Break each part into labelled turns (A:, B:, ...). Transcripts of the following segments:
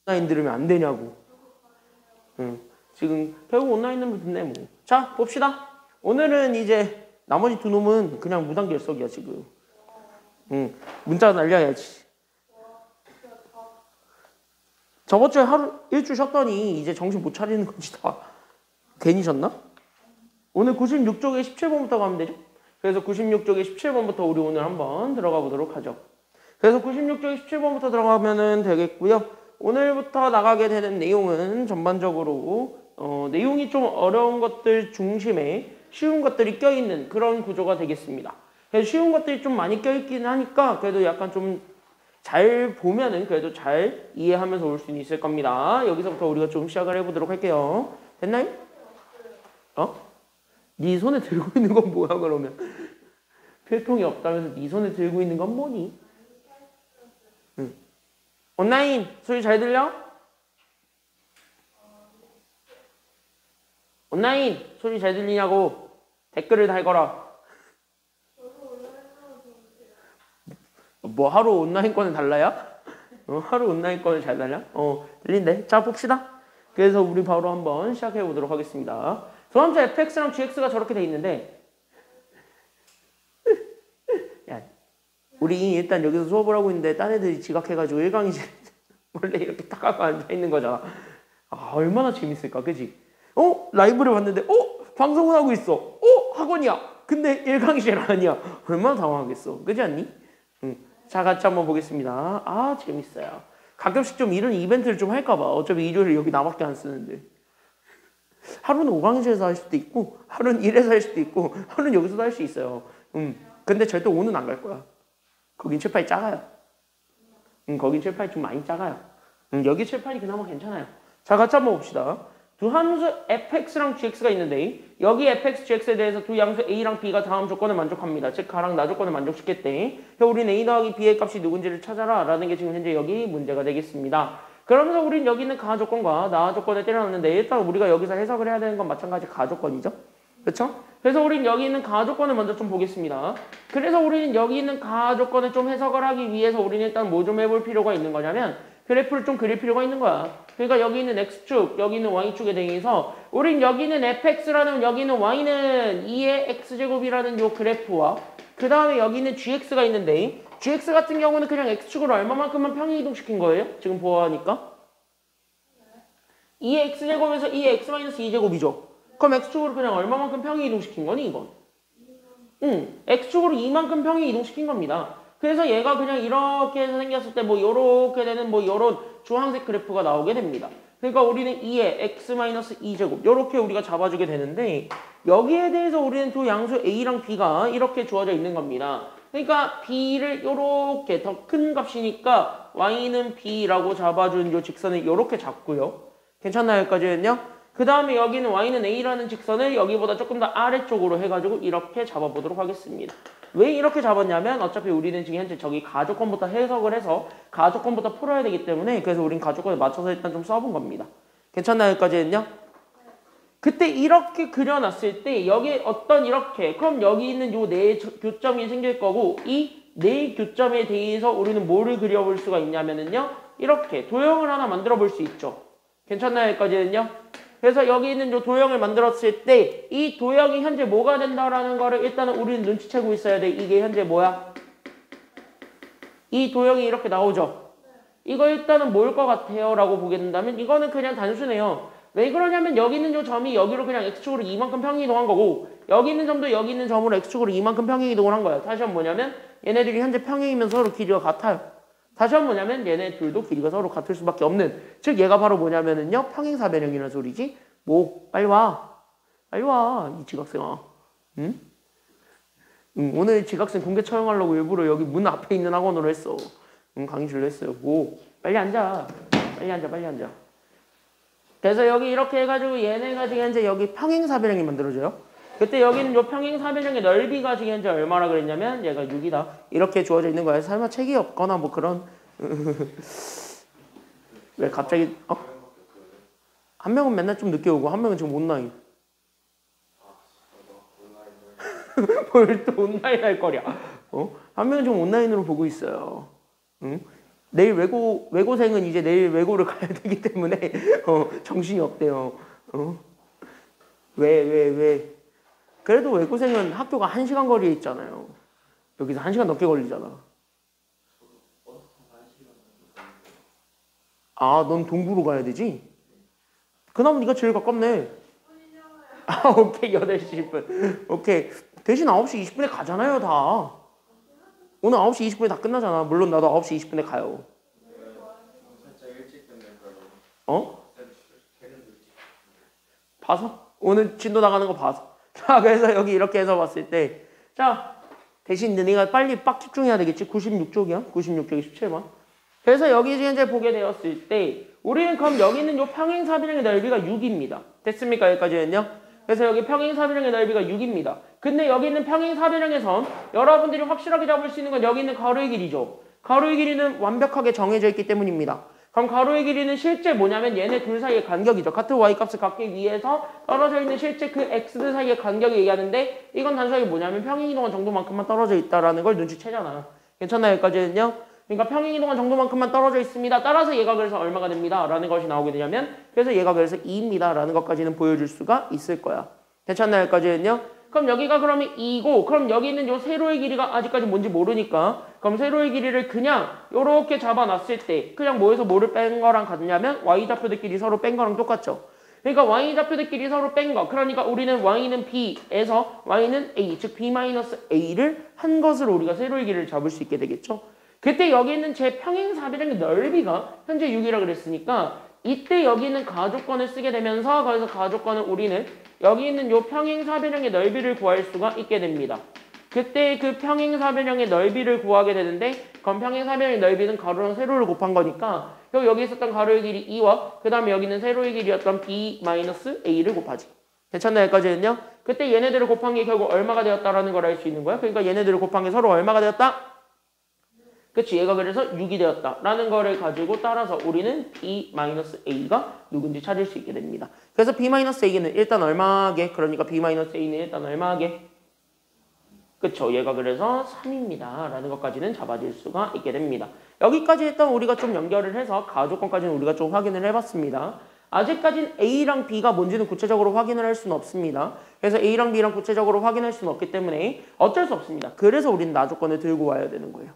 A: 온라인 들으면 안 되냐고. 응. 지금 결국 온라인 들으면 듣네 뭐. 자 봅시다. 오늘은 이제 나머지 두 놈은 그냥 무단결석이야 지금. 응. 문자 날려야지. 저번 주에 일주 쉬었더니 이제 정신 못 차리는 거지 다. 괜히 졌나? 오늘 96쪽에 17번부터 가면 되죠? 그래서 96쪽에 17번부터 우리 오늘 한번 들어가 보도록 하죠. 그래서 96쪽에 17번부터 들어가면 되겠고요. 오늘부터 나가게 되는 내용은 전반적으로 내용이 좀 어려운 것들 중심에 쉬운 것들이 껴있는 그런 구조가 되겠습니다. 그래서 쉬운 것들이 좀 많이 껴있긴 하니까 그래도 약간 좀 잘 보면은 그래도 잘 이해하면서 올 수는 있을 겁니다. 여기서부터 우리가 좀 시작을 해보도록 할게요. 됐나요? 네 손에 들고 있는 건 뭐야 그러면? 필통이 없다면서 네 손에 들고 있는 건 뭐니? 응. 온라인 소리 잘 들려? 온라인 소리 잘 들리냐고 댓글을 달거라. 뭐 하루 온라인권을 달라야? 하루 온라인권을 잘 달라? 들린대. 자 봅시다. 그래서 우리 바로 한번 시작해 보도록 하겠습니다. 도함수 fx랑 gx가 저렇게 돼 있는데 야, 우리 일단 여기서 수업을 하고 있는데 딴 애들이 지각해가지고 1강이 원래 이렇게 딱 하고 앉아있는 거잖아. 아 얼마나 재밌을까 그지? 라이브를 봤는데 방송을 하고 있어. 학원이야. 근데 1강이 아니야. 얼마나 당황하겠어. 그지 않니? 응. 자 같이 한번 보겠습니다. 아 재밌어요. 가끔씩 좀 이런 이벤트를 좀 할까봐. 어차피 일요일에 여기 나밖에 안 쓰는데. 하루는 5강에서 할 수도 있고 하루는 1에서 할 수도 있고 하루는 여기서도 할 수 있어요. 근데 절대 5는 안 갈 거야. 거긴 7, 8이 작아요. 거긴 7, 8이 좀 많이 작아요. 여기 7, 8이 그나마 괜찮아요. 자 같이 한번 봅시다. 두 함수 fx랑 gx가 있는데 여기 fx, gx에 대해서 두 양수 a랑 b가 다음 조건을 만족합니다. 즉 가랑 나 조건을 만족시켰대. 우린 a 더하기 b의 값이 누군지를 찾아라 라는 게 지금 현재 여기 문제가 되겠습니다. 그러면서 우린 여기 있는 가 조건과 나 조건을 때려놨는데 일단 우리가 여기서 해석을 해야 되는 건 마찬가지 가 조건이죠. 그렇죠? 그래서 우린 여기 있는 가 조건을 먼저 좀 보겠습니다. 그래서 우리는 여기 있는 가 조건을 좀 해석을 하기 위해서 우리는 일단 뭐 좀 해볼 필요가 있는 거냐면 그래프를 좀 그릴 필요가 있는 거야. 그러니까 여기 있는 x축, 여기 있는 y축에 대해서 우린 여기 있는 fx라는 여기 있는 y는 2의 x제곱이라는 요 그래프와 그 다음에 여기 있는 gx가 있는데 gx 같은 경우는 그냥 x축으로 얼마만큼만 평행 이동시킨 거예요? 지금 보아하니까 2의 x제곱에서 2의 x-2제곱이죠. 그럼 x축으로 그냥 얼마만큼 평행 이동시킨 거니 이건? x축으로 2만큼 평행 이동시킨 겁니다. 그래서 얘가 그냥 이렇게 해서 생겼을 때 뭐 요렇게 되는 뭐 요런 주황색 그래프가 나오게 됩니다. 그러니까 우리는 2의 x-2제곱 요렇게 우리가 잡아주게 되는데 여기에 대해서 우리는 두 양수 a랑 b가 이렇게 주어져 있는 겁니다. 그러니까 b를 요렇게 더 큰 값이니까 y는 b라고 잡아준 요 직선을 요렇게 잡고요. 괜찮나요? 여기까지는요? 그 다음에 여기는 y는 a라는 직선을 여기보다 조금 더 아래쪽으로 해가지고 이렇게 잡아보도록 하겠습니다. 왜 이렇게 잡았냐면 어차피 우리는 지금 현재 저기 가조건부터 해석을 해서 가조건부터 풀어야 되기 때문에 그래서 우린 가조건에 맞춰서 일단 좀 써본 겁니다. 괜찮나요? 여기까지는요? 그때 이렇게 그려놨을 때 여기 어떤 이렇게 그럼 여기 있는 요 네 교점이 생길 거고 이 네 교점에 대해서 우리는 뭐를 그려볼 수가 있냐면은요 이렇게 도형을 하나 만들어 볼 수 있죠. 괜찮나요? 여기까지는요? 그래서 여기 있는 요 도형을 만들었을 때 이 도형이 현재 뭐가 된다라는 거를 일단은 우리는 눈치채고 있어야 돼. 이게 현재 뭐야? 이 도형이 이렇게 나오죠. 이거 일단은 뭘 것 같아요? 라고 보게 된다면 이거는 그냥 단순해요. 왜 그러냐면 여기 있는 요 점이 여기로 그냥 x축으로 이만큼 평행 이동한 거고 여기 있는 점도 여기 있는 점으로 x축으로 이만큼 평행 이동을 한 거예요. 다시 한번 뭐냐면 얘네들이 현재 평행이면 서로 길이가 같아요. 다시 한번 뭐냐면 얘네 둘도 길이가 서로 같을 수밖에 없는 즉 얘가 바로 뭐냐면은요 평행사변형이라는 소리지. 뭐 빨리 와. 빨리 와 이 지각생아. 응? 오늘 지각생 공개 처형하려고 일부러 여기 문 앞에 있는 학원으로 했어. 강의실로 했어요. 뭐 빨리 앉아. 빨리 앉아. 빨리 앉아. 그래서 여기 이렇게 해가지고 얘네가 지금 현재 여기 평행사변형이 만들어져요. 그때 여기는 요 평행사변형의 넓이가 지금 현재 얼마라 그랬냐면 얘가 6이다. 이렇게 주어져 있는 거야. 설마 책이 없거나 뭐 그런 왜 갑자기 한 명은 맨날 좀 늦게 오고 한 명은 지금 온라인. 뭘 또 온라인 할 거랴. 한 명은 지금 온라인으로 보고 있어요. 응? 내일 외고생은 이제 내일 외고를 가야 되기 때문에 정신이 없대요. 왜? 그래도 외고생은 학교가 1시간 거리에 있잖아요. 여기서 1시간 넘게 걸리잖아. 아, 넌 동부로 가야 되지? 그나마 네가 제일 가깝네. 아, 오케이. 8시 10분. 오케이. 대신 9시 20분에 가잖아요, 다. 오늘 9시 20분에 다 끝나잖아. 물론 나도 9시 20분에 가요. 봐서? 오늘 진도 나가는 거 봐서. 자, 그래서 여기 이렇게 해서 봤을 때, 자, 대신 너네가 빨리 빡 집중해야 되겠지? 96쪽이야? 96쪽이 17번. 그래서 여기 이제 보게 되었을 때, 우리는 그럼 여기 있는 요 평행사변형의 넓이가 6입니다. 됐습니까? 여기까지는요? 그래서 여기 평행사변형의 넓이가 6입니다. 근데 여기 있는 평행사변형에선 여러분들이 확실하게 잡을 수 있는 건 여기 있는 가로의 길이죠. 가로의 길이는 완벽하게 정해져 있기 때문입니다. 그럼 가로의 길이는 실제 뭐냐면 얘네 둘 사이의 간격이죠. 같은 y값을 갖기 위해서 떨어져 있는 실제 그 x들 사이의 간격을 얘기하는데 이건 단순하게 뭐냐면 평행이동한 정도만큼만 떨어져 있다라는 걸 눈치채잖아요. 괜찮나요? 여기까지는요? 그러니까 평행이동한 정도만큼만 떨어져 있습니다. 따라서 얘가 그래서 얼마가 됩니다. 라는 것이 나오게 되냐면 그래서 얘가 그래서 2입니다. 라는 것까지는 보여줄 수가 있을 거야. 괜찮나요? 여기까지는요? 그럼 여기가 그러면 2고 그럼 여기 있는 요 세로의 길이가 아직까지 뭔지 모르니까 그럼 세로의 길이를 그냥 요렇게 잡아놨을 때 그냥 뭐에서 뭐를 뺀 거랑 같냐면 y좌표들끼리 서로 뺀 거랑 똑같죠. 그러니까 y좌표들끼리 서로 뺀 거. 그러니까 우리는 y는 b에서 y는 a, 즉 b-a를 한 것으로 우리가 세로의 길이를 잡을 수 있게 되겠죠. 그때 여기 있는 제 평행사변형의 넓이가 현재 6이라 그랬으니까 이때 여기 있는 가조건을 쓰게 되면서 거기서 가조건을 우리는 여기 있는 요 평행사변형의 넓이를 구할 수가 있게 됩니다. 그때 그 평행사변형의 넓이를 구하게 되는데 그럼 평행사변형의 넓이는 가로랑 세로를 곱한 거니까 여기 있었던 가로의 길이 2와 그 다음에 여기는 세로의 길이였던 b-a를 곱하지. 괜찮나요? 여기까지는요? 그때 얘네들을 곱한 게 결국 얼마가 되었다라는 걸 알 수 있는 거야. 그러니까 얘네들을 곱한 게 서로 얼마가 되었다? 그치, 얘가 그래서 6이 되었다라는 거를 가지고 따라서 우리는 b-a가 누군지 찾을 수 있게 됩니다. 그래서 b-a는 일단 얼마게? 그러니까 b-a는 일단 얼마게? 그쵸, 얘가 그래서 3입니다. 라는 것까지는 잡아줄 수가 있게 됩니다. 여기까지 일단 우리가 좀 연결을 해서 가조건까지는 우리가 좀 확인을 해봤습니다. 아직까지는 A랑 B가 뭔지는 구체적으로 확인을 할 수는 없습니다. 그래서 A랑 B랑 구체적으로 확인할 수는 없기 때문에 어쩔 수 없습니다. 그래서 우리는 나조건을 들고 와야 되는 거예요.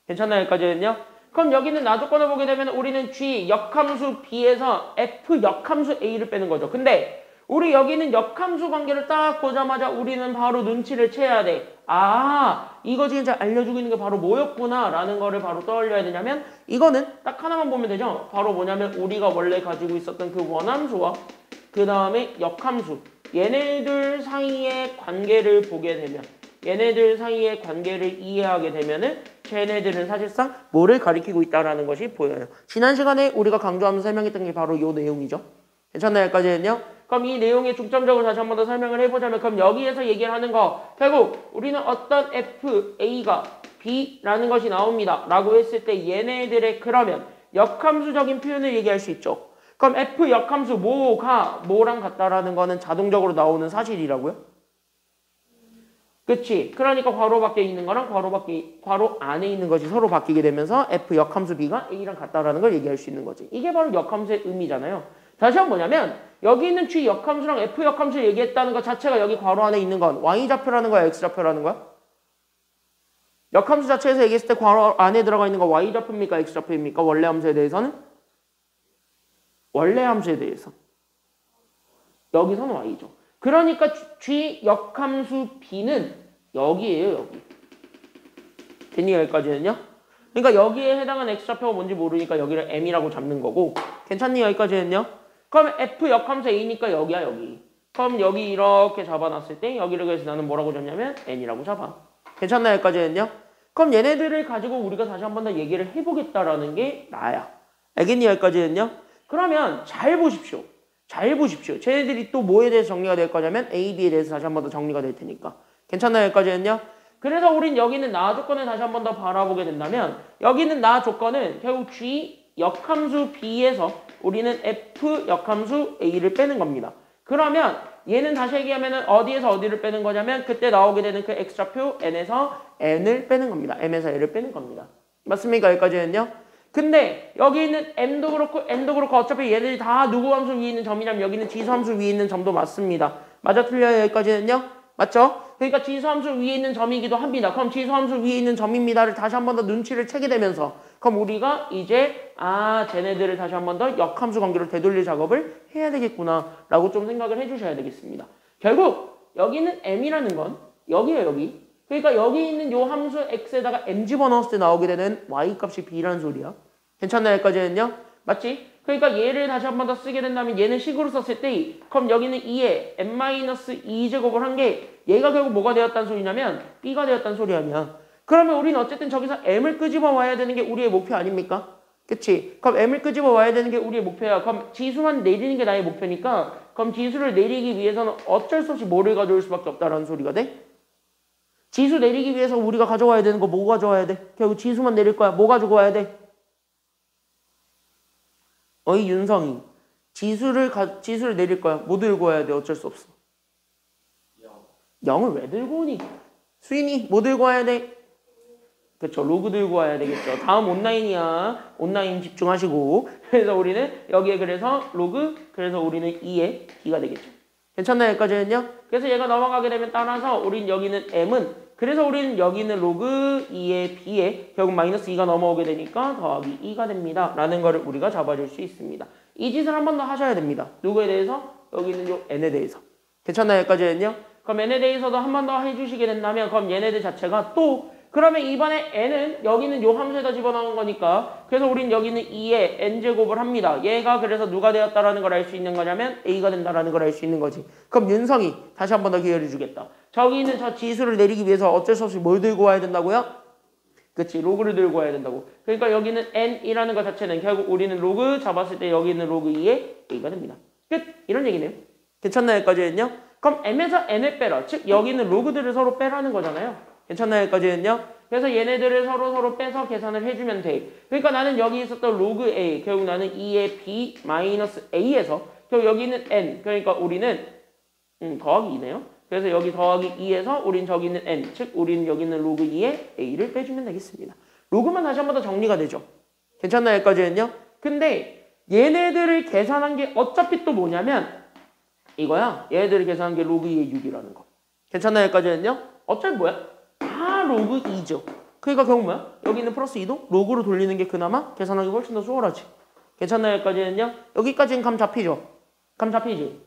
A: 괜찮나요? 여기까지는요? 그럼 여기는 나조건을 보게 되면 우리는 G 역함수 B에서 F 역함수 A를 빼는 거죠. 근데 우리 여기는 역함수 관계를 딱 보자마자 우리는 바로 눈치를 채야 돼. 아, 이거 지금 알려주고 있는 게 바로 뭐였구나 라는 거를 바로 떠올려야 되냐면 이거는 딱 하나만 보면 되죠. 바로 뭐냐면 우리가 원래 가지고 있었던 그 원함수와 그 다음에 역함수 얘네들 사이의 관계를 보게 되면 얘네들 사이의 관계를 이해하게 되면은 쟤네들은 사실상 뭐를 가리키고 있다라는 것이 보여요. 지난 시간에 우리가 강조하면서 설명했던 게 바로 이 내용이죠. 괜찮나요? 여기까지는요? 그럼 이 내용에 중점적으로 다시 한 번 더 설명을 해보자면 그럼 여기에서 얘기하는 거 결국 우리는 어떤 F, A가 B라는 것이 나옵니다. 라고 했을 때 얘네들의 그러면 역함수적인 표현을 얘기할 수 있죠. 그럼 F 역함수 뭐가 뭐랑 같다라는 거는 자동적으로 나오는 사실이라고요? 그치? 그러니까 괄호 밖에 있는 거랑 괄호 안에 있는 것이 서로 바뀌게 되면서 F 역함수 B가 A랑 같다라는 걸 얘기할 수 있는 거지. 이게 바로 역함수의 의미잖아요. 다시 한번 뭐냐면 여기 있는 G 역함수랑 F 역함수를 얘기했다는 것 자체가 여기 괄호 안에 있는 건 Y좌표라는 거야? X좌표라는 거야? 역함수 자체에서 얘기했을 때 괄호 안에 들어가 있는 거 Y좌표입니까? X좌표입니까? 원래 함수에 대해서는? 원래 함수에 대해서. 여기서는 Y죠. 그러니까 G 역함수 B는 여기에요. 여기. 됐니? 여기까지는요? 그러니까 여기에 해당하는 X좌표가 뭔지 모르니까 여기를 M이라고 잡는 거고 괜찮니? 여기까지는요? 그럼 F 역함수 A니까 여기야 여기. 그럼 여기 이렇게 잡아놨을 때 여기를 그래서 나는 뭐라고 잡냐면 N이라고 잡아. 괜찮나요? 여기까지는요? 그럼 얘네들을 가지고 우리가 다시 한 번 더 얘기를 해보겠다라는 게 나야. 알겠니? 여기까지는요? 그러면 잘 보십시오. 잘 보십시오. 쟤네들이 또 뭐에 대해서 정리가 될 거냐면 A, B에 대해서 다시 한 번 더 정리가 될 테니까. 괜찮나요? 여기까지는요? 그래서 우린 여기는 나 조건을 다시 한 번 더 바라보게 된다면 여기는 나 조건은 결국 G 역함수 B에서 우리는 F 역함수 A를 빼는 겁니다. 그러면 얘는 다시 얘기하면 어디에서 어디를 빼는 거냐면 그때 나오게 되는 그 X좌표 N에서 N을 빼는 겁니다. M에서 L을 빼는 겁니다. 맞습니까? 여기까지는요? 근데 여기 있는 m도 그렇고 n도 그렇고 어차피 얘들이 다 누구 함수 위에 있는 점이냐면 여기 있는 지수 함수 위에 있는 점도 맞습니다. 맞아 틀려요 여기까지는요? 맞죠? 그러니까 지수 함수 위에 있는 점이기도 합니다. 그럼 지수 함수 위에 있는 점입니다를 다시 한 번 더 눈치를 채게 되면서 그럼 우리가 이제 쟤네들을 다시 한 번 더 역함수 관계로 되돌릴 작업을 해야 되겠구나 라고 좀 생각을 해주셔야 되겠습니다. 결국 여기는 m이라는 건 여기에요 여기. 그러니까 여기 있는 요 함수 x에다가 m 집어넣었을 때 나오게 되는 y 값이 b라는 소리야. 괜찮나요 여기까지는요? 맞지? 그러니까 얘를 다시 한 번 더 쓰게 된다면 얘는 식으로 썼을 때 그럼 여기는 2에 m-2제곱을 한 게 얘가 결국 뭐가 되었다는 소리냐면 b가 되었다는 소리 아니야. 그러면 우리는 어쨌든 저기서 m을 끄집어 와야 되는 게 우리의 목표 아닙니까? 그치? 그럼 m을 끄집어 와야 되는 게 우리의 목표야. 그럼 지수만 내리는 게 나의 목표니까 그럼 지수를 내리기 위해서는 어쩔 수 없이 뭐를 가져올 수밖에 없다라는 소리가 돼? 지수 내리기 위해서 우리가 가져와야 되는 거 뭐 가져와야 돼? 결국 지수만 내릴 거야. 뭐 가지고 와야 돼? 어이 윤성이 지수를 내릴 거야. 뭐 들고 와야 돼? 어쩔 수 없어. 0을 왜 들고 오니? 수인이 뭐 들고 와야 돼? 그쵸 로그 들고 와야 되겠죠. 다음 온라인이야. 온라인 집중하시고 그래서 우리는 여기에 그래서 로그 그래서 우리는 2에 b가 되겠죠. 괜찮나요 여기까지는요? 그래서 얘가 넘어가게 되면 따라서 우린 여기는 m은 그래서 우리는 여기는 로그 2에 b에 결국 마이너스 2가 넘어오게 되니까 더하기 2가 됩니다. 라는 거를 우리가 잡아줄 수 있습니다. 이 짓을 한 번 더 하셔야 됩니다. 누구에 대해서? 여기 있는 요 n에 대해서. 괜찮나요 여기까지는요? 그럼 n에 대해서도 한 번 더 해주시게 된다면 그럼 얘네들 자체가 또 그러면 이번에 n은 여기는 요 함수에다 집어넣은 거니까 그래서 우린 여기는 2에 n제곱을 합니다. 얘가 그래서 누가 되었다라는 걸 알 수 있는 거냐면 a가 된다라는 걸 알 수 있는 거지. 그럼 윤성이 다시 한 번 더 기회를 주겠다. 저기 있는 저 지수를 내리기 위해서 어쩔 수 없이 뭘 들고 와야 된다고요? 그치 로그를 들고 와야 된다고. 그러니까 여기는 n이라는 것 자체는 결국 우리는 로그 잡았을 때 여기 있는 로그 2에 a가 됩니다. 끝! 이런 얘기네요. 괜찮나요 여기까지는요? 그럼 m에서 n을 빼라. 즉 여기 있는 로그들을 서로 빼라는 거잖아요. 괜찮나요 여기까지는요? 그래서 얘네들을 서로 빼서 계산을 해주면 돼. 그러니까 나는 여기 있었던 로그 a 결국 나는 2의 b 마이너스 a에서 결국 여기 있는 n 그러니까 우리는 더하기 2네요. 그래서 여기 더하기 2에서 우린 저기 있는 n 즉 우리는 여기 있는 로그 2의 a를 빼주면 되겠습니다. 로그만 다시 한 번 더 정리가 되죠. 괜찮나요 여기까지는요? 근데 얘네들을 계산한 게 어차피 또 뭐냐면 이거야. 얘네들을 계산한 게 로그 2의 6이라는 거. 괜찮나요 여기까지는요? 어차피 뭐야? 다 로그 2죠. 그러니까 결국 뭐야? 여기 있는 플러스 2도 로그로 돌리는 게 그나마 계산하기 훨씬 더 수월하지. 괜찮나요 여기까지는요? 여기까지는 감 잡히죠? 감 잡히지?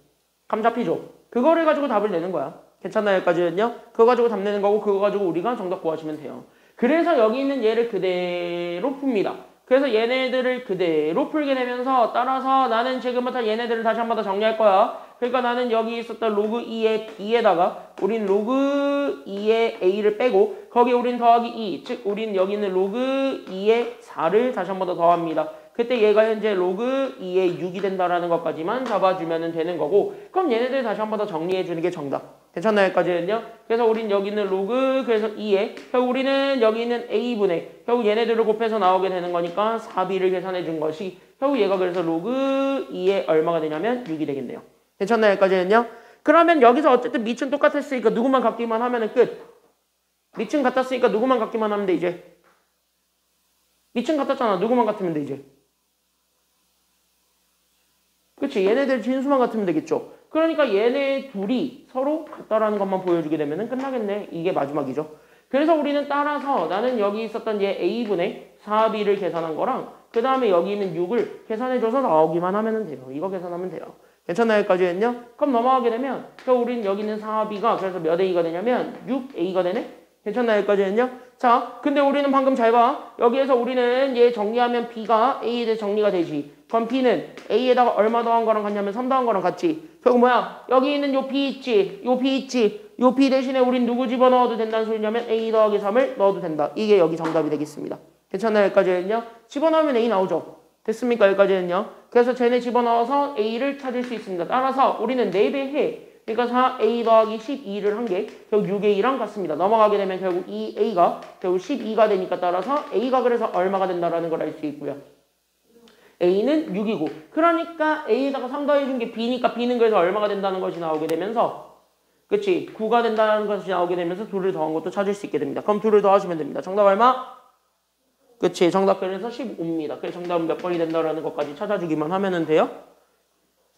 A: 감 잡히죠? 그거를 가지고 답을 내는 거야. 괜찮나요 여기까지는요? 그거 가지고 답 내는 거고 그거 가지고 우리가 정답 구하시면 돼요. 그래서 여기 있는 얘를 그대로 풉니다. 그래서 얘네들을 그대로 풀게 되면서 따라서 나는 지금부터 얘네들을 다시 한 번 더 정리할 거야. 그러니까 나는 여기 있었던 로그 2의 b에다가 우린 로그 2의 a를 빼고 거기에 우린 더하기 2 즉 우린 여기 있는 로그 2의 4를 다시 한 번 더 더합니다. 그때 얘가 현재 로그 2의 6이 된다라는 것까지만 잡아주면 되는 거고 그럼 얘네들 다시 한 번 더 정리해주는 게 정답. 괜찮나요 여기까지는요? 그래서 우린 여기 있는 로그 그래서 2에 결국 우리는 여기 있는 a분의 결국 얘네들을 곱해서 나오게 되는 거니까 4b를 계산해 준 것이 결국 얘가 그래서 로그 2에 얼마가 되냐면 6이 되겠네요. 괜찮나요 여기까지는요? 그러면 여기서 어쨌든 밑은 똑같았으니까 누구만 갖기만 하면은 끝. 밑은 같았으니까 누구만 갖기만 하면 돼 이제. 밑은 같았잖아. 누구만 같으면 돼 이제. 그치? 얘네들 진수만 같으면 되겠죠. 그러니까 얘네 둘이 서로 같다라는 것만 보여주게 되면 끝나겠네. 이게 마지막이죠. 그래서 우리는 따라서 나는 여기 있었던 얘 a분의 4b를 계산한 거랑 그 다음에 여기 있는 6을 계산해줘서 나오기만 하면 돼요. 이거 계산하면 돼요. 괜찮나요 여기까지는요? 그럼 넘어가게 되면 우린 여기 있는 4b가 그래서 몇 a가 되냐면 6a가 되네? 괜찮나요 여기까지는요? 자, 근데 우리는 방금 잘 봐. 여기에서 우리는 얘 정리하면 b가 a에 대해 정리가 되지. 그럼 b는 a에다가 얼마 더한 거랑 같냐면 3 더한 거랑 같지. 결국 뭐야? 여기 있는 요 b 있지? 요 b 있지? 요 b 대신에 우린 누구 집어넣어도 된다는 소리냐면 a 더하기 3을 넣어도 된다. 이게 여기 정답이 되겠습니다. 괜찮나요 여기까지는요? 집어넣으면 a 나오죠? 됐습니까 여기까지는요? 그래서 쟤네 집어넣어서 a를 찾을 수 있습니다. 따라서 우리는 4배 해. 그러니까 4a 더하기 12를 한 게 결국 6a랑 같습니다. 넘어가게 되면 결국 2a가 결국 12가 되니까 따라서 a가 그래서 얼마가 된다라는 걸 알 수 있고요. a는 6이고 그러니까 a에다가 3 더해준 게 b니까 b는 그래서 얼마가 된다는 것이 나오게 되면서 그치 9가 된다는 것이 나오게 되면서 2를 더한 것도 찾을 수 있게 됩니다. 그럼 2를 더하시면 됩니다. 정답 얼마? 그치? 정답 그래서 15입니다. 그래서 정답은 몇 번이 된다라는 것까지 찾아주기만 하면 돼요.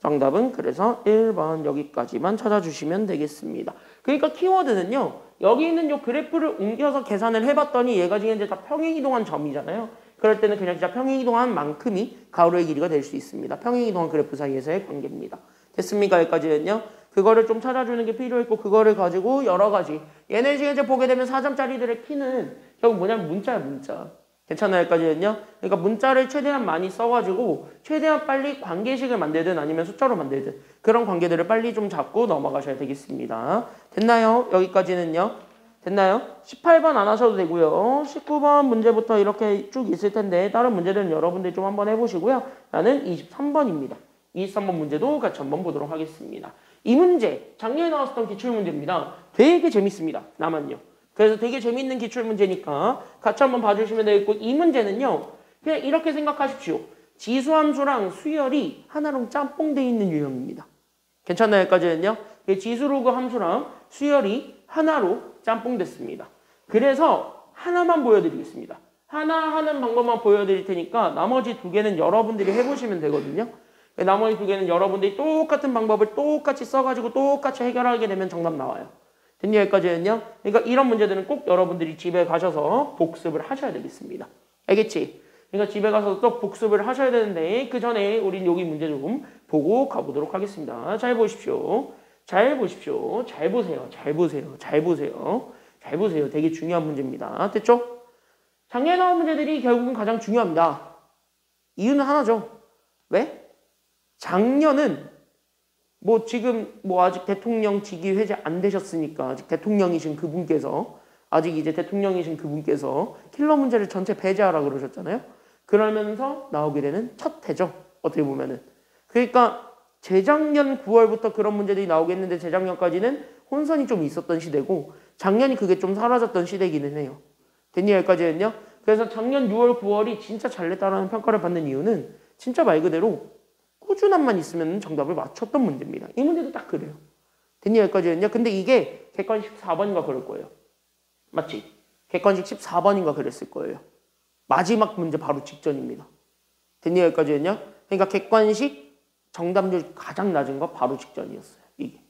A: 정답은 그래서 1번 여기까지만 찾아주시면 되겠습니다. 그러니까 키워드는요. 여기 있는 요 그래프를 옮겨서 계산을 해봤더니 얘가 지금 이제 다 평행이동한 점이잖아요. 그럴 때는 그냥 진짜 평행이동한 만큼이 가로의 길이가 될 수 있습니다. 평행이동한 그래프 사이에서의 관계입니다. 됐습니까? 여기까지는요. 그거를 좀 찾아주는 게 필요했고 그거를 가지고 여러 가지 얘네 지금 이제 보게 되면 4점짜리들의 키는 결국 뭐냐면 문자야 문자. 괜찮아요? 여기까지는요. 그러니까 문자를 최대한 많이 써가지고 최대한 빨리 관계식을 만들든 아니면 숫자로 만들든 그런 관계들을 빨리 좀 잡고 넘어가셔야 되겠습니다. 됐나요? 여기까지는요. 됐나요? 18번 안 하셔도 되고요. 19번 문제부터 이렇게 쭉 있을 텐데 다른 문제들은 여러분들이 좀 한번 해보시고요. 나는 23번입니다. 23번 문제도 같이 한번 보도록 하겠습니다. 이 문제 작년에 나왔었던 기출문제입니다. 되게 재밌습니다. 나만요. 그래서 되게 재밌는 기출문제니까 같이 한번 봐주시면 되겠고 이 문제는요. 그냥 이렇게 생각하십시오. 지수함수랑 수열이 하나로 짬뽕되어 있는 유형입니다. 괜찮나요? 여기까지는요. 지수로그 함수랑 수열이 하나로 짬뽕됐습니다. 그래서 하나만 보여드리겠습니다. 하나 하는 방법만 보여드릴 테니까 나머지 두 개는 여러분들이 해보시면 되거든요. 나머지 두 개는 여러분들이 똑같은 방법을 똑같이 써가지고 똑같이 해결하게 되면 정답 나와요. 됐냐? 여기까지는요. 그러니까 이런 문제들은 꼭 여러분들이 집에 가셔서 복습을 하셔야 되겠습니다. 알겠지? 그러니까 집에 가서 또 복습을 하셔야 되는데 그 전에 우린 여기 문제 좀 보고 가보도록 하겠습니다. 잘 보십시오. 잘 보십시오. 잘 보세요. 잘 보세요. 잘 보세요. 잘 보세요. 되게 중요한 문제입니다. 됐죠? 작년에 나온 문제들이 결국은 가장 중요합니다. 이유는 하나죠. 왜? 작년은 뭐 지금 뭐 아직 대통령 직위 회제 안 되셨으니까 아직 대통령이신 그분께서 아직 이제 대통령이신 그분께서 킬러 문제를 전체 배제하라 그러셨잖아요. 그러면서 나오게 되는 첫 해죠. 어떻게 보면은. 그러니까 재작년 9월부터 그런 문제들이 나오겠는데 재작년까지는 혼선이 좀 있었던 시대고 작년이 그게 좀 사라졌던 시대이기는 해요. 됐냐? 여기까지는요. 그래서 작년 6월, 9월이 진짜 잘 냈다라는 평가를 받는 이유는 진짜 말 그대로 꾸준함만 있으면 정답을 맞췄던 문제입니다. 이 문제도 딱 그래요. 됐냐? 여기까지는요. 근데 이게 객관식 14번인가 그럴 거예요. 맞지? 객관식 14번인가 그랬을 거예요. 마지막 문제 바로 직전입니다. 됐냐? 여기까지는요. 그러니까 객관식 정답률 가장 낮은 거 바로 직전이었어요. 이게.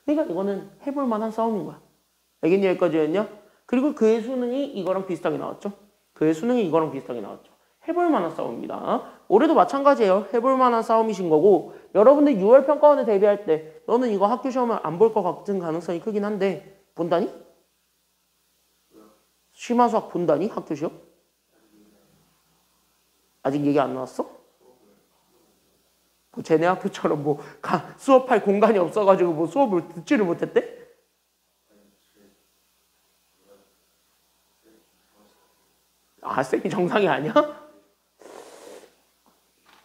A: 그러니까 이거는 해볼 만한 싸움인 거야. 알겠냐? 여기까지는요. 그리고 그의 수능이 이거랑 비슷하게 나왔죠. 그의 수능이 이거랑 비슷하게 나왔죠. 해볼 만한 싸움입니다. 올해도 마찬가지예요. 해볼 만한 싸움이신 거고 여러분들 6월 평가원에 대비할 때 너는 이거 학교 시험을 안 볼 것 같은 가능성이 크긴 한데 본다니? 심화수학 본다니? 학교 시험? 아직 얘기 안 나왔어? 뭐 쟤네 학교처럼 뭐 수업할 공간이 없어가지고 뭐 수업을 듣지를 못했대? 아 쌤이 정상이 아니야?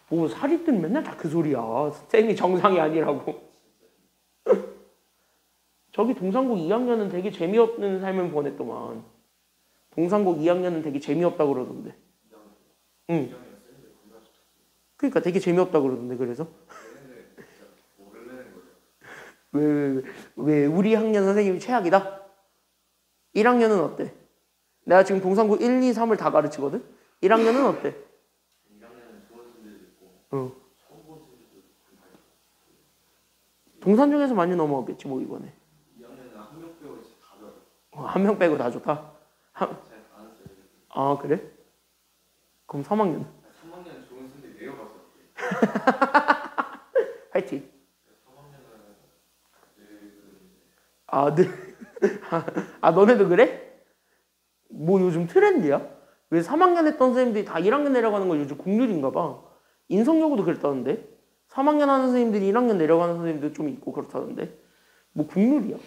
A: 뭐 사립들 맨날 다 그 소리야. 쌤이 정상이 아니라고. 저기 동상고 2학년은 되게 재미없는 삶을 보냈더만. 동상고 2학년은 되게 재미없다고 그러던데. 응. 그러니까 되게 재미없다고 그러던데 그래서. 왜 우리 학년 선생님이 최악이다? 1학년은 어때? 내가 지금 동상고 1, 2, 3을 다 가르치거든? 1학년은 어때?
B: 2학년은 좋은 선생님도 있고
A: 응.
B: 처음 본 선생님도
A: 동산 중에서 많이 넘어왔겠지 뭐 이번에.
B: 2학년은 한 명 빼고 이제 다 좋아요.
A: 한 명 빼고 다 좋다?
B: 잘 아는 선생님.
A: 아 그래? 그럼 3학년
B: 3학년은 좋은 선생님 내려갔었지.
A: 화이팅.
B: 3학년은
A: 아 너네도 그래? 뭐 요즘 트렌드야? 왜 3학년 했던 선생님들이 다 1학년 내려가는 거 요즘 국룰인가 봐. 인성여고도 그랬다는데 3학년 하는 선생님들이 1학년 내려가는 선생님도 좀 있고 그렇다는데 뭐 국룰이야.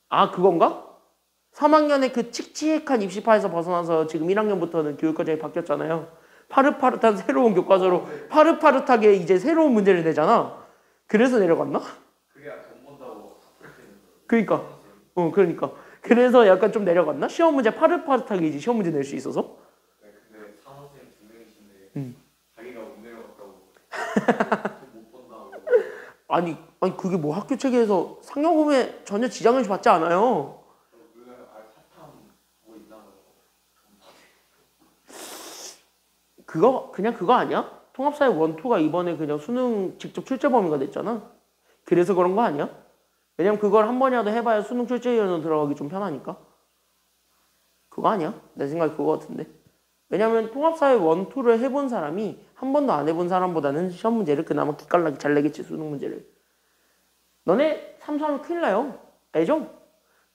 A: 아 그건가? 3학년에 그 칙칙한 입시파에서 벗어나서 지금 1학년부터는 교육과정이 바뀌었잖아요. 파릇파릇한 새로운 교과서로 파릇파릇하게 이제 새로운 문제를 내잖아. 그래서 내려갔나?
B: 그게 돈 번다고 사프레트는
A: 그러니까 그러니까 그래서 약간 좀 내려갔나? 시험 문제 파릇파릇하게 이제 시험 문제 낼 수 있어서?
B: 네, 근데 산호선생님 2명이신데 자기가 못 내려갔다고 돈 못 번다고.
A: 아니 그게 뭐 학교 체계에서 상여금에 전혀 지장을 받지 않아요.
B: 사탐 뭐 있나?
A: 그냥 그거 아니야? 통합사회 원투가 이번에 그냥 수능 직접 출제 범위가 됐잖아. 그래서 그런 거 아니야? 왜냐면 그걸 한 번이라도 해봐야 수능 출제위원으로 들어가기 좀 편하니까. 그거 아니야? 내 생각에 그거 같은데. 왜냐면 통합사회 원투를 해본 사람이 한 번도 안 해본 사람보다는 시험 문제를 그나마 기깔나게 잘 내겠지, 수능 문제를. 너네 삼수하면 큰일 나요. 알죠?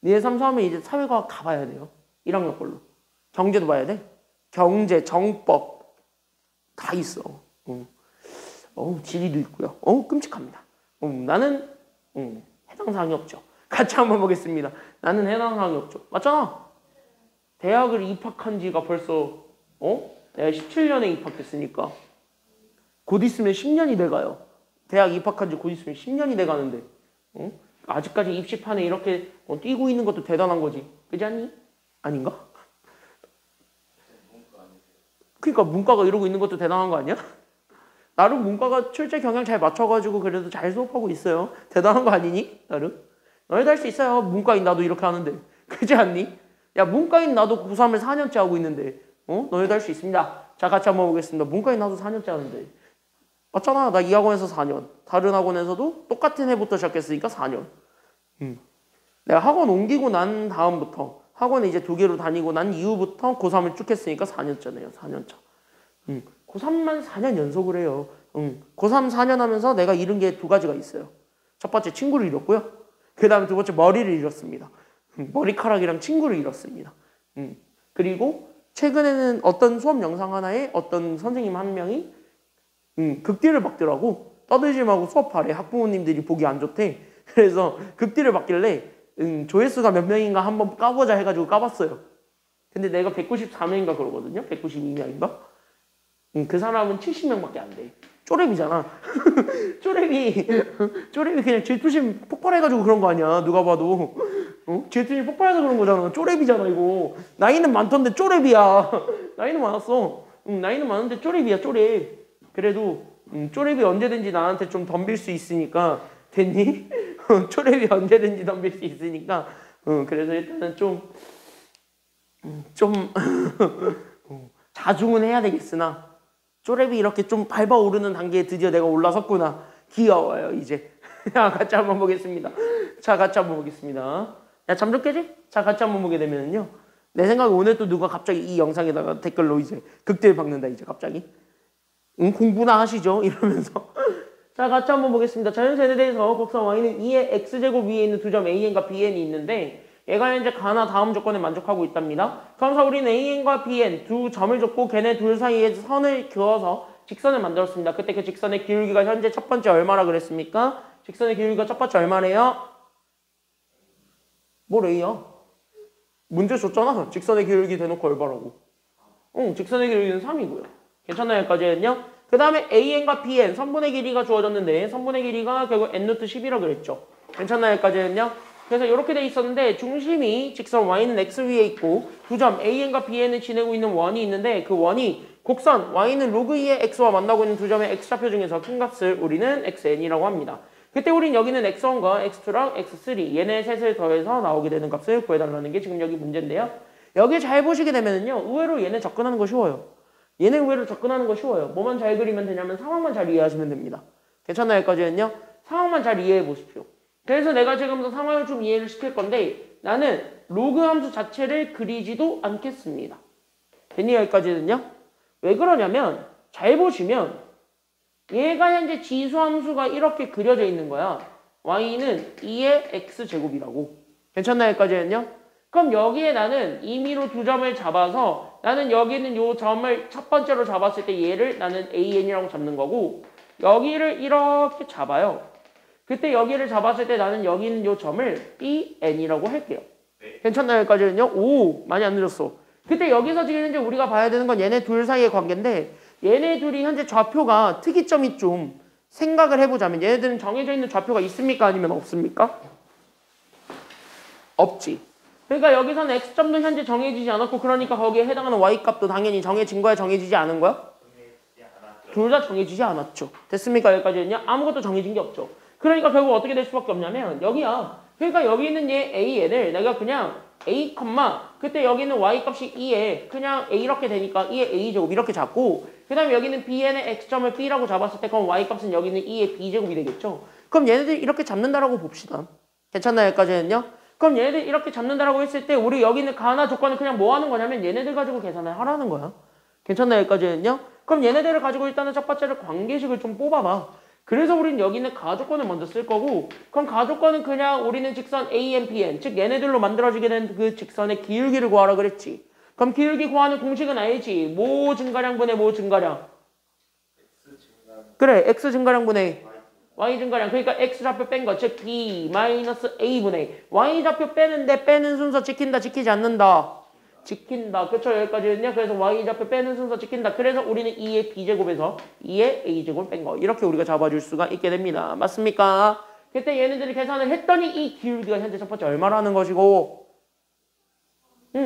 A: 니네 삼수하면 이제 사회과학 다 봐야 돼요. 1학년 걸로. 경제도 봐야 돼. 경제, 정법 다 있어. 지리도 있고요. 끔찍합니다. 나는 해당 사항이 없죠. 같이 한번 보겠습니다. 나는 해당 사항이 없죠. 맞잖아. 대학을 입학한 지가 벌써 내가 17년에 입학했으니까 곧 있으면 10년이 돼가요. 대학 입학한 지 곧 있으면 10년이 돼가는데 아직까지 입시판에 이렇게 뛰고 있는 것도 대단한 거지. 그렇지 않니? 아닌가? 그러니까 문과가 이러고 있는 것도 대단한 거 아니야? 나름 문과가 출제 경향 잘 맞춰가지고 그래도 잘 수업하고 있어요. 대단한 거 아니니? 나름? 너희도 할 수 있어요. 문과인 나도 이렇게 하는데. 그렇지 않니? 야, 문과인 나도 고3을 4년째 하고 있는데 너희도 할 수 있습니다. 자, 같이 한번 보겠습니다. 문과인 나도 4년째 하는데 맞잖아. 나 이 학원에서 4년. 다른 학원에서도 똑같은 해부터 시작했으니까 4년. 내가 학원 옮기고 난 다음부터 학원에 이제 2개로 다니고 난 이후부터 고3을 쭉 했으니까 4년째네요. 4년차. 고3만 4년 연속을 해요. 고3 4년 하면서 내가 잃은 게 2가지가 있어요. 첫 번째 친구를 잃었고요. 그 다음에 2번째 머리를 잃었습니다. 머리카락이랑 친구를 잃었습니다. 그리고 최근에는 어떤 수업 영상 하나에 어떤 선생님 한 명이 극딜을 박더라고. 떠들지 말고 수업하래. 학부모님들이 보기 안 좋대. 그래서 극딜을 박길래 조회수가 몇 명인가 한번 까보자 해가지고 까봤어요. 근데 내가 194명인가 그러거든요. 192명인가? 그 사람은 70명밖에 안 돼. 쪼렙이잖아. 쪼렙이 그냥 질투심 폭발해가지고 그런 거 아니야. 누가 봐도. 질투심 폭발해서 그런 거잖아. 쪼렙이잖아 이거. 나이는 많던데 쪼렙이야. 나이는 많았어. 나이는 많은데 쪼렙이야 쪼렙. 그래도 쪼렙이 언제든지 나한테 좀 덤빌 수 있으니까 됐니? 쪼렙이 언제든지 덤빌 수 있으니까 그래서 일단은 좀 자중은 해야 되겠으나 쪼렙이 이렇게 좀 밟아오르는 단계에 드디어 내가 올라섰구나. 귀여워요 이제. 자, 같이 한번 보겠습니다. 자, 같이 한번 보겠습니다. 야, 잠 좀 깨지? 자, 같이 한번 보게 되면요. 내 생각에 오늘 또 누가 갑자기 이 영상에다가 댓글로 이제 극딜 박는다 이제 갑자기. 공부나 하시죠 이러면서. 자, 같이 한번 보겠습니다. 자연세에 대해서 곡선 y는 2의 x제곱 위에 있는 두 점 an과 bn이 있는데 얘가 현재 가나 다음 조건에 만족하고 있답니다. 그러면서 우리는 an과 bn 두 점을 줬고 걔네 둘 사이에 선을 그어서 직선을 만들었습니다. 그때 그 직선의 기울기가 현재 첫 번째 얼마라 그랬습니까? 직선의 기울기가 첫 번째 얼마래요? 뭘 a야? 문제 줬잖아. 직선의 기울기 대놓고 얼마라고. 직선의 기울기는 3이고요. 괜찮나요? 여기까지는요? 그 다음에 an과 bn 선분의 길이가 주어졌는데 선분의 길이가 결국 n 루트 10이라고 그랬죠. 괜찮나요? 여기까지는요? 그래서 이렇게 돼 있었는데 중심이 직선 y는 x 위에 있고 두 점 an과 bn을 지내고 있는 원이 있는데 그 원이 곡선 y는 로그 2의 x와 만나고 있는 두 점의 x좌표 중에서 큰 값을 우리는 xn이라고 합니다. 그때 우린 여기는 x1과 x2랑 x3 얘네 셋을 더해서 나오게 되는 값을 구해달라는 게 지금 여기 문제인데요. 여기 잘 보시게 되면은요 의외로 얘네 접근하는 거 쉬워요. 얘네 의외로 접근하는 거 쉬워요. 뭐만 잘 그리면 되냐면 상황만 잘 이해하시면 됩니다. 괜찮나요? 여기까지는요? 상황만 잘 이해해 보십시오. 그래서 내가 지금부터 상황을 좀 이해를 시킬 건데 나는 로그 함수 자체를 그리지도 않겠습니다. 됐니? 여기까지는요? 왜 그러냐면 잘 보시면 얘가 현재 지수함수가 이렇게 그려져 있는 거야. y는 2의 x제곱이라고. 괜찮나요? 여기까지는요? 그럼 여기에 나는 임의로 두 점을 잡아서 나는 여기는 요 점을 첫 번째로 잡았을 때 얘를 나는 an이라고 잡는 거고 여기를 이렇게 잡아요. 그때 여기를 잡았을 때 나는 여기 있는 요 점을 bn이라고 할게요. 괜찮나요? 여기까지는요? 오, 많이 안 늦었어. 그때 여기서 지금 현재 우리가 봐야 되는 건 얘네 둘 사이의 관계인데 얘네 둘이 현재 좌표가 특이점이 좀 생각을 해보자면 얘네들은 정해져 있는 좌표가 있습니까? 아니면 없습니까? 없지. 그러니까 여기서는 x점도 현재 정해지지 않았고 그러니까 거기에 해당하는 y값도 당연히 정해진 거야? 정해지지 않은 거야? 둘 다 정해지지 않았죠. 됐습니까? 여기까지는요? 아무것도 정해진 게 없죠. 그러니까 결국 어떻게 될 수밖에 없냐면 여기야. 그러니까 여기 있는 얘 an을 내가 그냥 a, 그때 여기는 y 값이 2에 그냥 a 이렇게 되니까 2의 a제곱 이렇게 잡고 그 다음에 여기는 bn의 x점을 b라고 잡았을 때 그럼 y 값은 여기는 2의 b제곱이 되겠죠. 그럼 얘네들 이렇게 잡는다라고 봅시다. 괜찮나요? 여기까지는요? 그럼 얘네들 이렇게 잡는다라고 했을 때 우리 여기 있는 가나 조건은 그냥 뭐 하는 거냐면 얘네들 가지고 계산을 하라는 거야. 괜찮나요? 여기까지는요? 그럼 얘네들을 가지고 일단은 첫 번째로 관계식을 좀 뽑아봐. 그래서 우리는 여기 있는 가조건을 먼저 쓸 거고 그럼 가조건은 그냥 우리는 직선 AN, BN 즉 얘네들로 만들어지게 된 그 직선의 기울기를 구하라 그랬지. 그럼 기울기 구하는 공식은 알지. 모 증가량분의 모 증가량. 그래 x 증가량분의 y 증가량. 그러니까 x 좌표 뺀 거 즉 b 마이너스 a분의 y 좌표 빼는데 빼는 순서 지킨다 지키지 않는다. 지킨다. 그쵸? 여기까지는요. 그래서 y좌표 빼는 순서 지킨다. 그래서 우리는 2의 b제곱에서 2의 a제곱을 뺀 거. 이렇게 우리가 잡아줄 수가 있게 됩니다. 맞습니까? 그때 얘네들이 계산을 했더니 이 기울기가 현재 첫 번째 얼마라는 것이고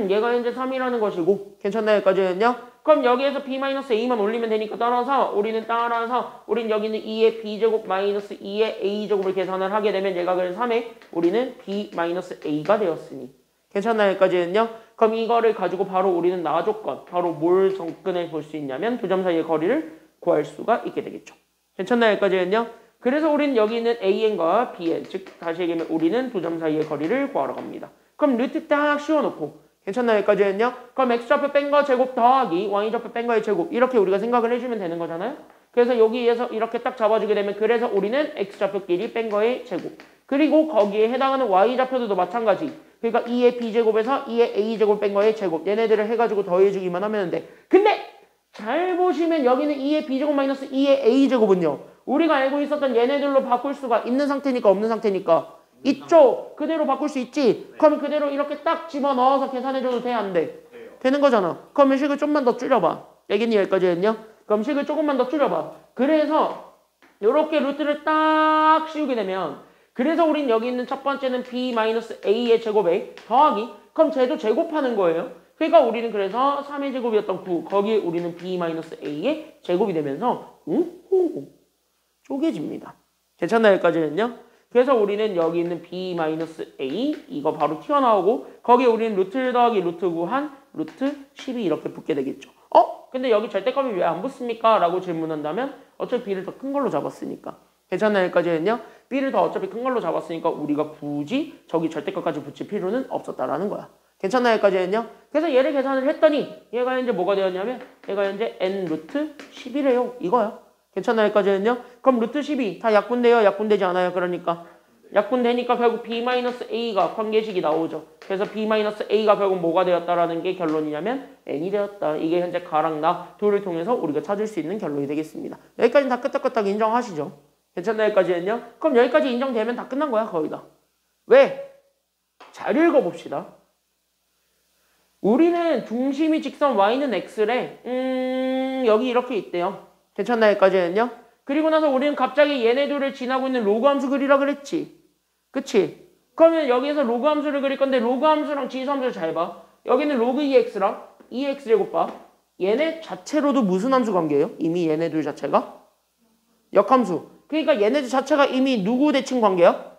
A: 얘가 현재 3이라는 것이고 괜찮나요? 여기까지는요. 그럼 여기에서 b-a만 올리면 되니까 따라서 우리는 여기는 2의 b제곱 마이너스 2의 a제곱을 계산을 하게 되면 얘가 그래서 3에 우리는 b-a가 되었으니 괜찮나요? 여기까지는요. 그럼 이거를 가지고 바로 우리는 나조건, 바로 뭘 접근해 볼 수 있냐면 두 점 사이의 거리를 구할 수가 있게 되겠죠. 괜찮나요? 여기까지는요. 그래서 우리는 여기 있는 AN과 BN, 즉 다시 얘기하면 우리는 두 점 사이의 거리를 구하러 갑니다. 그럼 루트 딱 씌워놓고 괜찮나요? 여기까지는요. 그럼 X좌표 뺀 거 제곱 더하기 Y좌표 뺀 거의 제곱 이렇게 우리가 생각을 해주면 되는 거잖아요. 그래서 여기에서 이렇게 딱 잡아주게 되면 그래서 우리는 X좌표끼리 뺀 거의 제곱 그리고 거기에 해당하는 Y좌표도 마찬가지. 그러니까 2의 b제곱에서 2의 a제곱 뺀 거의 제곱 얘네들을 해가지고 더해주기만 하면 돼. 근데 잘 보시면 여기는 2의 b제곱 마이너스 2의 a제곱은요. 우리가 알고 있었던 얘네들로 바꿀 수가 있는 상태니까 없는 상태니까 있죠. 그대로 바꿀 수 있지. 그럼 그대로 이렇게 딱 집어넣어서 계산해줘도 돼? 안 돼? 되는 거잖아. 그러면 식을 좀만 더 줄여봐. 알겠니? 여기까지 했냐? 그럼 식을 조금만 더 줄여봐. 그래서 이렇게 루트를 딱 씌우게 되면 그래서 우린 여기 있는 첫 번째는 b-a의 제곱에 더하기 그럼 쟤도 제곱하는 거예요. 그러니까 우리는 그래서 3의 제곱이었던 9 거기에 우리는 b-a의 제곱이 되면서 쪼개집니다. 괜찮나요? 여기까지는요? 그래서 우리는 여기 있는 b-a 이거 바로 튀어나오고 거기에 우리는 루트 더하기 루트 9 한 루트 12 이렇게 붙게 되겠죠. 근데 여기 절대값이 왜 안 붙습니까? 라고 질문한다면 어차피 b를 더 큰 걸로 잡았으니까. 괜찮나요? 여기까지는요? b를 더 어차피 큰 걸로 잡았으니까 우리가 굳이 저기 절대값까지 붙일 필요는 없었다라는 거야. 괜찮나요? 여기까지는요? 그래서 얘를 계산을 했더니 얘가 현재 뭐가 되었냐면 얘가 현재 n 루트 11이에요. 이거야. 괜찮나요? 여기까지는요? 그럼 루트 12 다 약분돼요? 약분되지 않아요? 그러니까 약분되니까 결국 b-a가 관계식이 나오죠. 그래서 b-a가 결국 뭐가 되었다라는 게 결론이냐면 n이 되었다. 이게 현재 가랑 나 둘을 통해서 우리가 찾을 수 있는 결론이 되겠습니다. 여기까지는 다 끄떡끄떡 인정하시죠? 괜찮나요? 여기까지는요? 그럼 여기까지 인정되면 다 끝난 거야 거의 다. 왜? 잘 읽어봅시다. 우리는 중심이 직선 y는 x래 여기 이렇게 있대요. 괜찮나요? 여기까지는요? 그리고 나서 우리는 갑자기 얘네 둘을 지나고 있는 로그 함수 그리라 그랬지. 그치? 그러면 여기에서 로그 함수를 그릴 건데 로그 함수랑 지수 함수를 잘 봐. 여기는 로그 2x랑 2x 제곱 봐. 얘네 자체로도 무슨 함수 관계예요? 이미 얘네 둘 자체가? 역함수. 그러니까 얘네들 자체가 이미 누구 대칭 관계야?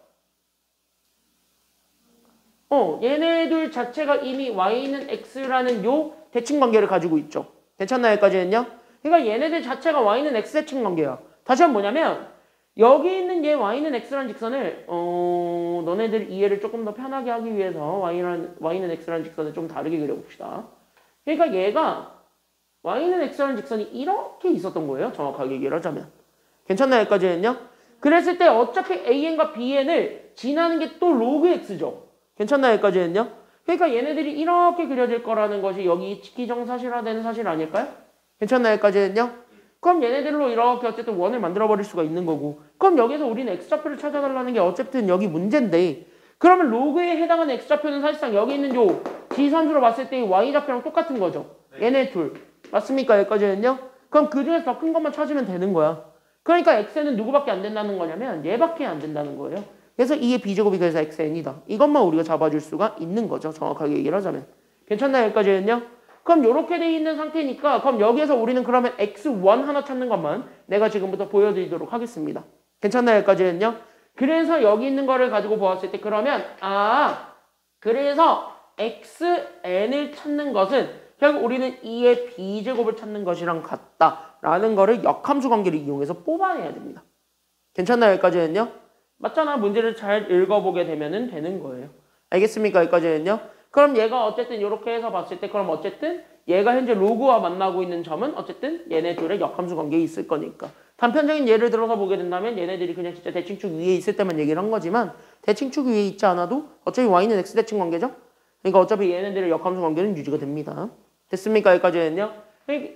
A: 얘네들 자체가 이미 y는 x라는 요 대칭 관계를 가지고 있죠. 괜찮나요? 여기까지는요? 그러니까 얘네들 자체가 y는 x 대칭 관계야. 다시 한번 뭐냐면 여기 있는 얘 y는 x라는 직선을 너네들 이해를 조금 더 편하게 하기 위해서 y는 x라는 직선을 좀 다르게 그려봅시다. 그러니까 얘가 y는 x라는 직선이 이렇게 있었던 거예요. 정확하게 얘기를 하자면. 괜찮나요? 여기까지는요? 그랬을 때 어차피 AN과 BN을 지나는 게 또 로그 X죠. 괜찮나요? 여기까지는요? 그러니까 얘네들이 이렇게 그려질 거라는 것이 여기 기정사실화되는 사실 아닐까요? 괜찮나요? 여기까지는요? 그럼 얘네들로 이렇게 어쨌든 원을 만들어버릴 수가 있는 거고 그럼 여기서 우리는 X좌표를 찾아달라는 게 어쨌든 여기 문제인데 그러면 로그에 해당하는 X좌표는 사실상 여기 있는 요 지수함수로 봤을 때 Y좌표랑 똑같은 거죠. 얘네 둘. 맞습니까? 여기까지는요? 그럼 그 중에서 더 큰 것만 찾으면 되는 거야. 그러니까 x는 누구밖에 안 된다는 거냐면 얘밖에 안 된다는 거예요. 그래서 2의 b제곱이 그래서 xn이다. 이것만 우리가 잡아줄 수가 있는 거죠. 정확하게 얘기를 하자면. 괜찮나요? 여기까지는요? 그럼 이렇게 돼 있는 상태니까 그럼 여기에서 우리는 그러면 x1 하나 찾는 것만 내가 지금부터 보여드리도록 하겠습니다. 괜찮나요? 여기까지는요? 그래서 여기 있는 거를 가지고 보았을 때 그러면 그래서 xn을 찾는 것은 결국 우리는 2의 b제곱을 찾는 것이랑 같다라는 거를 역함수 관계를 이용해서 뽑아내야 됩니다. 괜찮나요? 여기까지는요? 맞잖아. 문제를 잘 읽어보게 되면 되는 거예요. 알겠습니까? 여기까지는요? 그럼 얘가 어쨌든 이렇게 해서 봤을 때 그럼 어쨌든 얘가 현재 로그와 만나고 있는 점은 어쨌든 얘네 둘의 역함수 관계에 있을 거니까. 단편적인 예를 들어서 보게 된다면 얘네들이 그냥 진짜 대칭축 위에 있을 때만 얘기를 한 거지만 대칭축 위에 있지 않아도 어차피 y는 x 대칭 관계죠? 그러니까 어차피 얘네들의 역함수 관계는 유지가 됩니다. 됐습니까? 여기까지는요?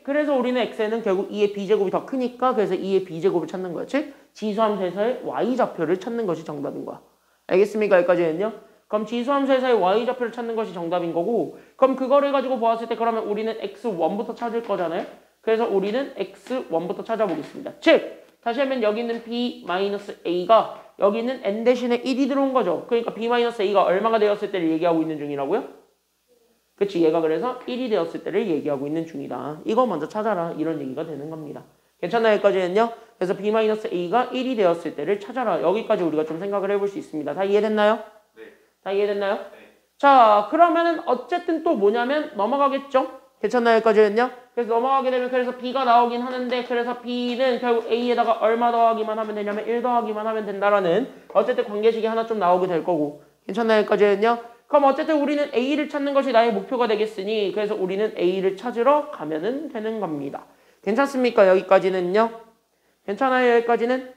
A: 그래서 우리는 x는 결국 2의 b제곱이 더 크니까 그래서 2의 b제곱을 찾는 거야. 즉 지수함수에서의 y좌표를 찾는 것이 정답인 거야. 알겠습니까? 여기까지는요? 그럼 지수함수에서의 y좌표를 찾는 것이 정답인 거고 그럼 그거를 가지고 보았을 때 그러면 우리는 x1부터 찾을 거잖아요. 그래서 우리는 x1부터 찾아보겠습니다. 즉 다시 하면 여기 있는 b-a가 여기 있는 n 대신에 1이 들어온 거죠. 그러니까 b-a가 얼마가 되었을 때를 얘기하고 있는 중이라고요? 그치, 얘가 그래서 1이 되었을 때를 얘기하고 있는 중이다. 이거 먼저 찾아라. 이런 얘기가 되는 겁니다. 괜찮나요? 여기까지는요? 그래서 b-a가 1이 되었을 때를 찾아라. 여기까지 우리가 좀 생각을 해볼 수 있습니다. 다 이해됐나요?
B: 네.
A: 다 이해됐나요?
B: 네.
A: 자, 그러면은 어쨌든 또 뭐냐면 넘어가겠죠? 괜찮나요? 여기까지는요? 그래서 넘어가게 되면 그래서 b가 나오긴 하는데 그래서 b는 결국 a에다가 얼마 더하기만 하면 되냐면 1 더하기만 하면 된다라는 어쨌든 관계식이 하나 좀 나오게 될 거고. 괜찮나요? 여기까지는요? 그럼 어쨌든 우리는 a를 찾는 것이 나의 목표가 되겠으니 그래서 우리는 a를 찾으러 가면은 되는 겁니다. 괜찮습니까? 여기까지는요? 괜찮아요? 여기까지는?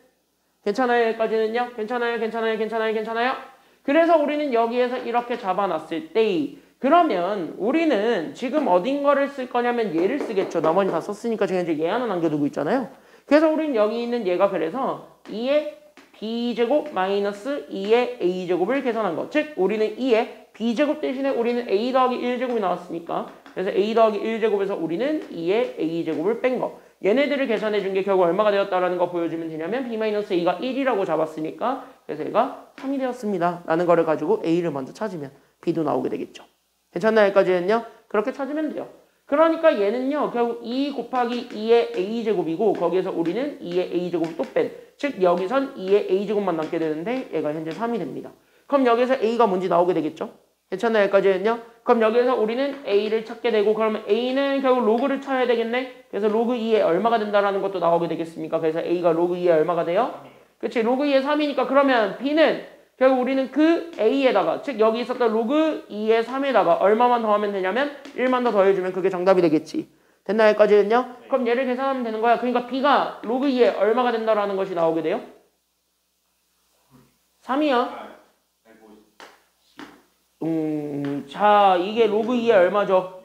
A: 괜찮아요? 여기까지는요? 괜찮아요? 그래서 우리는 여기에서 이렇게 잡아놨을 때 그러면 우리는 지금 어딘가를 쓸 거냐면 얘를 쓰겠죠. 나머지 다 썼으니까 제가 이제 얘 하나 남겨두고 있잖아요. 그래서 우리는 여기 있는 얘가 그래서 2의 b제곱 마이너스 2의 a제곱을 계산한 거. 즉 우리는 2의 b제곱 대신에 우리는 a 더하기 1제곱이 나왔으니까 그래서 a 더하기 1제곱에서 우리는 2의 a제곱을 뺀 거. 얘네들을 계산해 준 게 결국 얼마가 되었다라는 거 보여주면 되냐면 b-a가 1이라고 잡았으니까 그래서 얘가 3이 되었습니다. 라는 거를 가지고 a를 먼저 찾으면 b도 나오게 되겠죠. 괜찮나요? 여기까지는요? 그렇게 찾으면 돼요. 그러니까 얘는요 결국 2 곱하기 2의 a제곱이고 거기에서 우리는 2의 a제곱을 또 뺀. 즉 여기선 2의 a제곱만 남게 되는데 얘가 현재 3이 됩니다. 그럼 여기서 a가 뭔지 나오게 되겠죠? 괜찮나요? 여기까지는요? 그럼 여기에서 우리는 a를 찾게 되고 그러면 a는 결국 로그를 쳐야 되겠네? 그래서 로그 2에 얼마가 된다라는 것도 나오게 되겠습니까? 그래서 a가 로그 2에 얼마가 돼요? 그치? 로그 2에 3이니까 그러면 b는 결국 우리는 그 a에다가 즉 여기 있었던 로그 2의 3에다가 얼마만 더하면 되냐면 1만 더 더해주면 그게 정답이 되겠지. 됐나요? 여기까지는요? 그럼 얘를 계산하면 되는 거야. 그러니까 b가 로그 2에 얼마가 된다라는 것이 나오게 돼요? 3이야. 자 이게 로그 2에 얼마죠?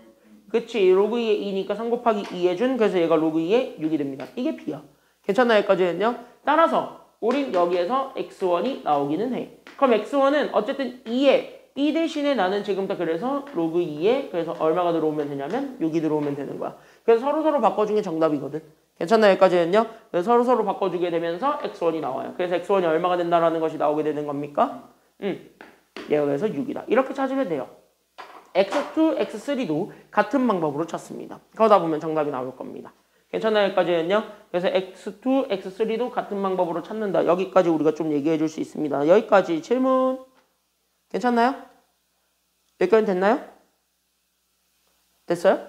A: 그치? 로그 2에 2니까 3 곱하기 2에 준 그래서 얘가 로그 2에 6이 됩니다. 이게 b야. 괜찮나요? 여기까지는요? 따라서 우린 여기에서 x1이 나오기는 해. 그럼 x1은 어쨌든 2에 b 대신에 나는 지금부터 그래서 로그 2에 그래서 얼마가 들어오면 되냐면 6이 들어오면 되는 거야. 그래서 서로 바꿔준 게 정답이거든. 괜찮나요? 여기까지는요? 그래서 서로 바꿔주게 되면서 x1이 나와요. 그래서 x1이 얼마가 된다라는 것이 나오게 되는 겁니까? 얘가 그래서 6이다. 이렇게 찾으면 돼요. x2, x3도 같은 방법으로 찾습니다. 그러다 보면 정답이 나올 겁니다. 괜찮나요? 여기까지는요? 그래서 x2, x3도 같은 방법으로 찾는다. 여기까지 우리가 좀 얘기해 줄 수 있습니다. 여기까지 질문 괜찮나요? 여기까지 됐나요? 됐어요?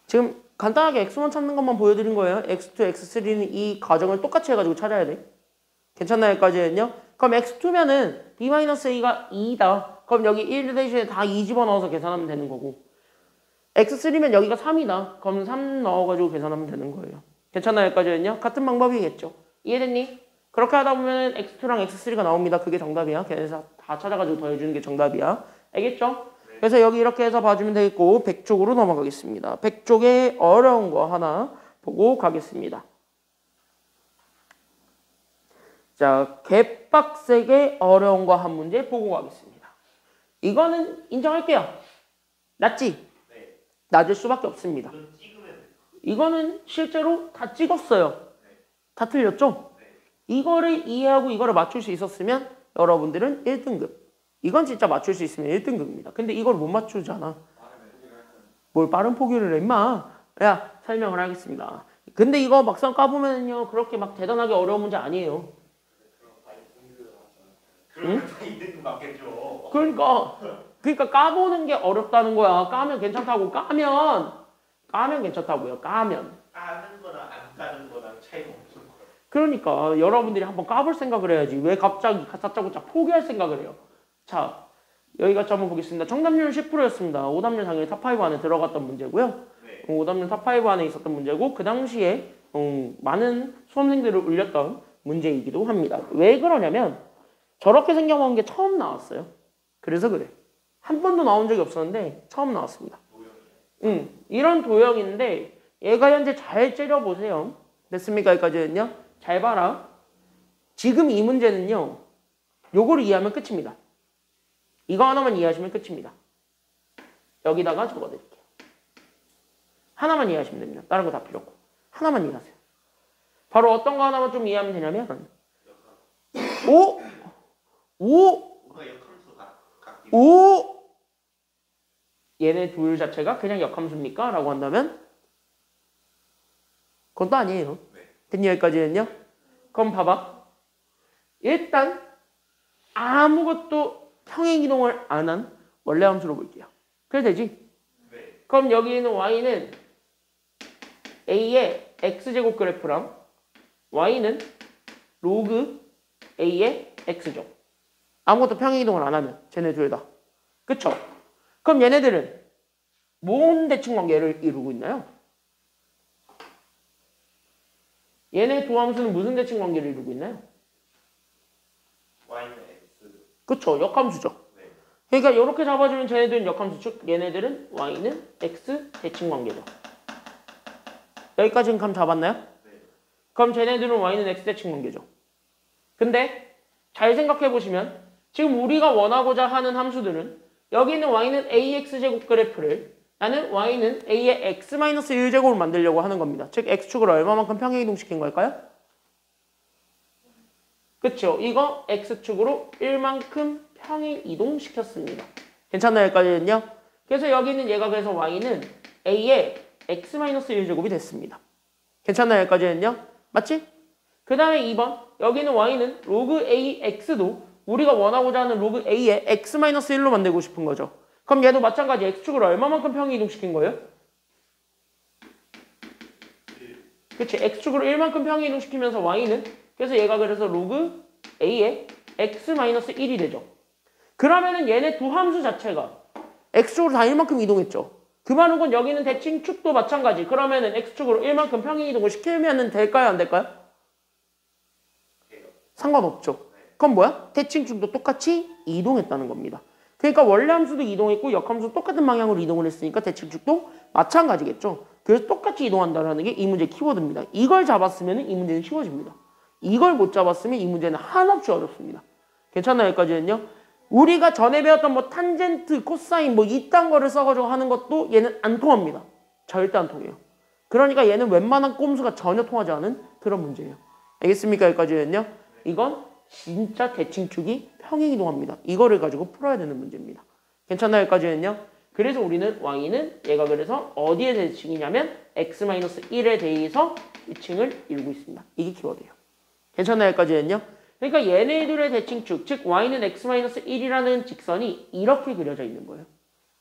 A: 지금 간단하게 x1 찾는 것만 보여드린 거예요. x2, x3는 이 과정을 똑같이 해가지고 찾아야 돼. 괜찮나요? 여기까지는요? 그럼 x2면은 b-a가 2다. 그럼 여기 1 대신에 다 2 집어넣어서 계산하면 되는 거고 x3면 여기가 3이다. 그럼 3 넣어가지고 계산하면 되는 거예요. 괜찮나요? 여기까지는요? 같은 방법이겠죠. 이해됐니? 그렇게 하다 보면 x2랑 x3가 나옵니다. 그게 정답이야. 그래서 다 찾아가지고 더해주는 게 정답이야. 알겠죠?
B: 네.
A: 그래서 여기 이렇게 해서 봐주면 되겠고 100쪽으로 넘어가겠습니다. 100쪽에 어려운 거 하나 보고 가겠습니다. 자, 개빡세게 어려운 거 한 문제 보고 가겠습니다. 이거는 인정할게요. 낮지?
B: 네.
A: 낮을 수밖에 없습니다.
B: 이건 찍으면 돼요.
A: 이거는 실제로 다 찍었어요.
B: 네.
A: 다 틀렸죠?
B: 네.
A: 이거를 이해하고 이거를 맞출 수 있었으면 여러분들은 1등급. 이건 진짜 맞출 수 있으면 1등급입니다. 근데 이걸 못 맞추잖아. 뭘 빠른 포기를 해, 임마. 야, 설명을 하겠습니다. 근데 이거 막상 까보면요 그렇게 막 대단하게 어려운 문제 아니에요.
B: 그럼 다 2등급 맞겠죠.
A: 그러니까 그러니까 까보는 게 어렵다는 거야. 까면 괜찮다고. 까면 괜찮다고요. 까면.
C: 까는 거랑 안 까는 거랑 차이가 없을 거예요.
A: 그러니까 여러분들이 한번 까볼 생각을 해야지. 왜 갑자기 다짜고짜 포기할 생각을 해요. 자, 여기까지 한번 보겠습니다. 정답률 10%였습니다. 오답률 당연히 탑5 안에 들어갔던 문제고요.
C: 네.
A: 오답률 탑5 안에 있었던 문제고 그 당시에 많은 수험생들을 울렸던 문제이기도 합니다. 왜 그러냐면 저렇게 생겨먹은 게 처음 나왔어요. 그래서 그래. 한 번도 나온 적이 없었는데 처음 나왔습니다. 이런 도형인데 얘가 현재 잘 째려보세요. 됐습니까? 여기까지는요. 잘 봐라. 지금 이 문제는요. 요거를 이해하면 끝입니다. 이거 하나만 이해하시면 끝입니다. 여기다가 적어드릴게요. 하나만 이해하시면 됩니다. 다른 거 다 필요 없고. 하나만 이해하세요. 바로 어떤 거 하나만 좀 이해하면 되냐면 오!
C: 뭔가 역함수가 같긴
A: 오! 얘네 둘 자체가 그냥 역함수입니까? 라고 한다면 그건 또 아니에요. 됐니 여기까지는요? 그럼 봐봐. 일단 아무것도 평행이동을 안 한 원래 함수로 볼게요. 그래 되지?
C: 네.
A: 그럼 여기 있는 y는 a의 x제곱 그래프랑 y는 로그 a의 x죠. 아무것도 평행이동을 안 하면 쟤네 둘 다. 그쵸? 그럼 얘네들은 뭔 대칭관계를 이루고 있나요? 얘네 두 함수는 무슨 대칭관계를 이루고 있나요?
C: Y는 X.
A: 그쵸? 역함수죠.
C: 네.
A: 그러니까 이렇게 잡아주면 쟤네들은 역함수 즉 얘네들은 y는 x 대칭관계죠. 여기까지는 감 잡았나요?
C: 네.
A: 그럼 쟤네들은 y는 x 대칭관계죠. 근데 잘 생각해 보시면 지금 우리가 원하고자 하는 함수들은 여기 있는 y는 ax제곱 그래프를 나는 y는 a의 x-1제곱을 만들려고 하는 겁니다. 즉 x축을 얼마만큼 평행이동시킨 걸까요? 그쵸? 이거 x축으로 1만큼 평행이동시켰습니다. 괜찮나요? 여기까지는요? 그래서 여기 있는 얘가 그래서 y는 a의 x-1제곱이 됐습니다. 괜찮나요? 여기까지는요? 맞지? 그 다음에 2번 여기는 y는 로그 ax도 우리가 원하고자 하는 로그 a의 x-1로 만들고 싶은 거죠. 그럼 얘도 마찬가지 x축을 얼마만큼 평행이동시킨 거예요? 그치? x축으로 1만큼 평행이동시키면서 y는 그래서 얘가 그래서 로그 a의 x-1이 되죠. 그러면은 얘네 두 함수 자체가 x축으로 다 1만큼 이동했죠. 그 말은 건 여기는 대칭축도 마찬가지. 그러면은 x축으로 1만큼 평행이동을 시키면 될까요? 안 될까요? 상관없죠. 그럼 뭐야? 대칭축도 똑같이 이동했다는 겁니다. 그러니까 원래 함수도 이동했고 역함수도 똑같은 방향으로 이동을 했으니까 대칭축도 마찬가지겠죠. 그래서 똑같이 이동한다는 게 이 문제의 키워드입니다. 이걸 잡았으면 이 문제는 쉬워집니다. 이걸 못 잡았으면 이 문제는 한없이 어렵습니다. 괜찮나요? 여기까지는요? 우리가 전에 배웠던 뭐 탄젠트, 코사인 뭐 이딴 거를 써가지고 하는 것도 얘는 안 통합니다. 절대 안 통해요. 그러니까 얘는 웬만한 꼼수가 전혀 통하지 않은 그런 문제예요. 알겠습니까? 여기까지는요? 이건 진짜 대칭축이 평행이동합니다. 이거를 가지고 풀어야 되는 문제입니다. 괜찮나요? 여기까지는요? 그래서 우리는 y는 얘가 그래서 어디에 대칭이냐면 x-1에 대해서 대칭을 이루고 있습니다. 이게 키워드예요. 괜찮나요? 여기까지는요? 그러니까 얘네들의 대칭축, 즉 y는 x-1이라는 직선이 이렇게 그려져 있는 거예요.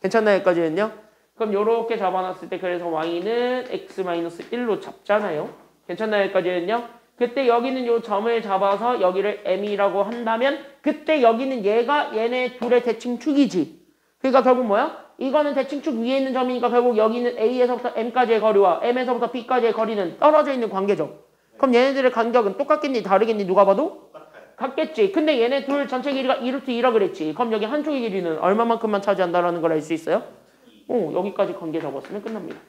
A: 괜찮나요? 여기까지는요? 그럼 이렇게 잡아놨을 때 그래서 y는 x-1로 잡잖아요. 괜찮나요? 여기까지는요? 그때 여기는 이 점을 잡아서 여기를 m이라고 한다면 그때 여기는 얘가 얘네 둘의 대칭축이지. 그러니까 결국 뭐야? 이거는 대칭축 위에 있는 점이니까 결국 여기는 a에서부터 m까지의 거리와 m에서부터 b까지의 거리는 떨어져 있는 관계죠. 그럼 얘네들의 간격은 똑같겠니? 다르겠니? 누가 봐도? 같겠지. 근데 얘네 둘 전체 길이가 2루트 2라 그랬지. 그럼 여기 한쪽의 길이는 얼마만큼만 차지한다라는 걸 알 수 있어요? 여기까지 관계 잡았으면 끝납니다.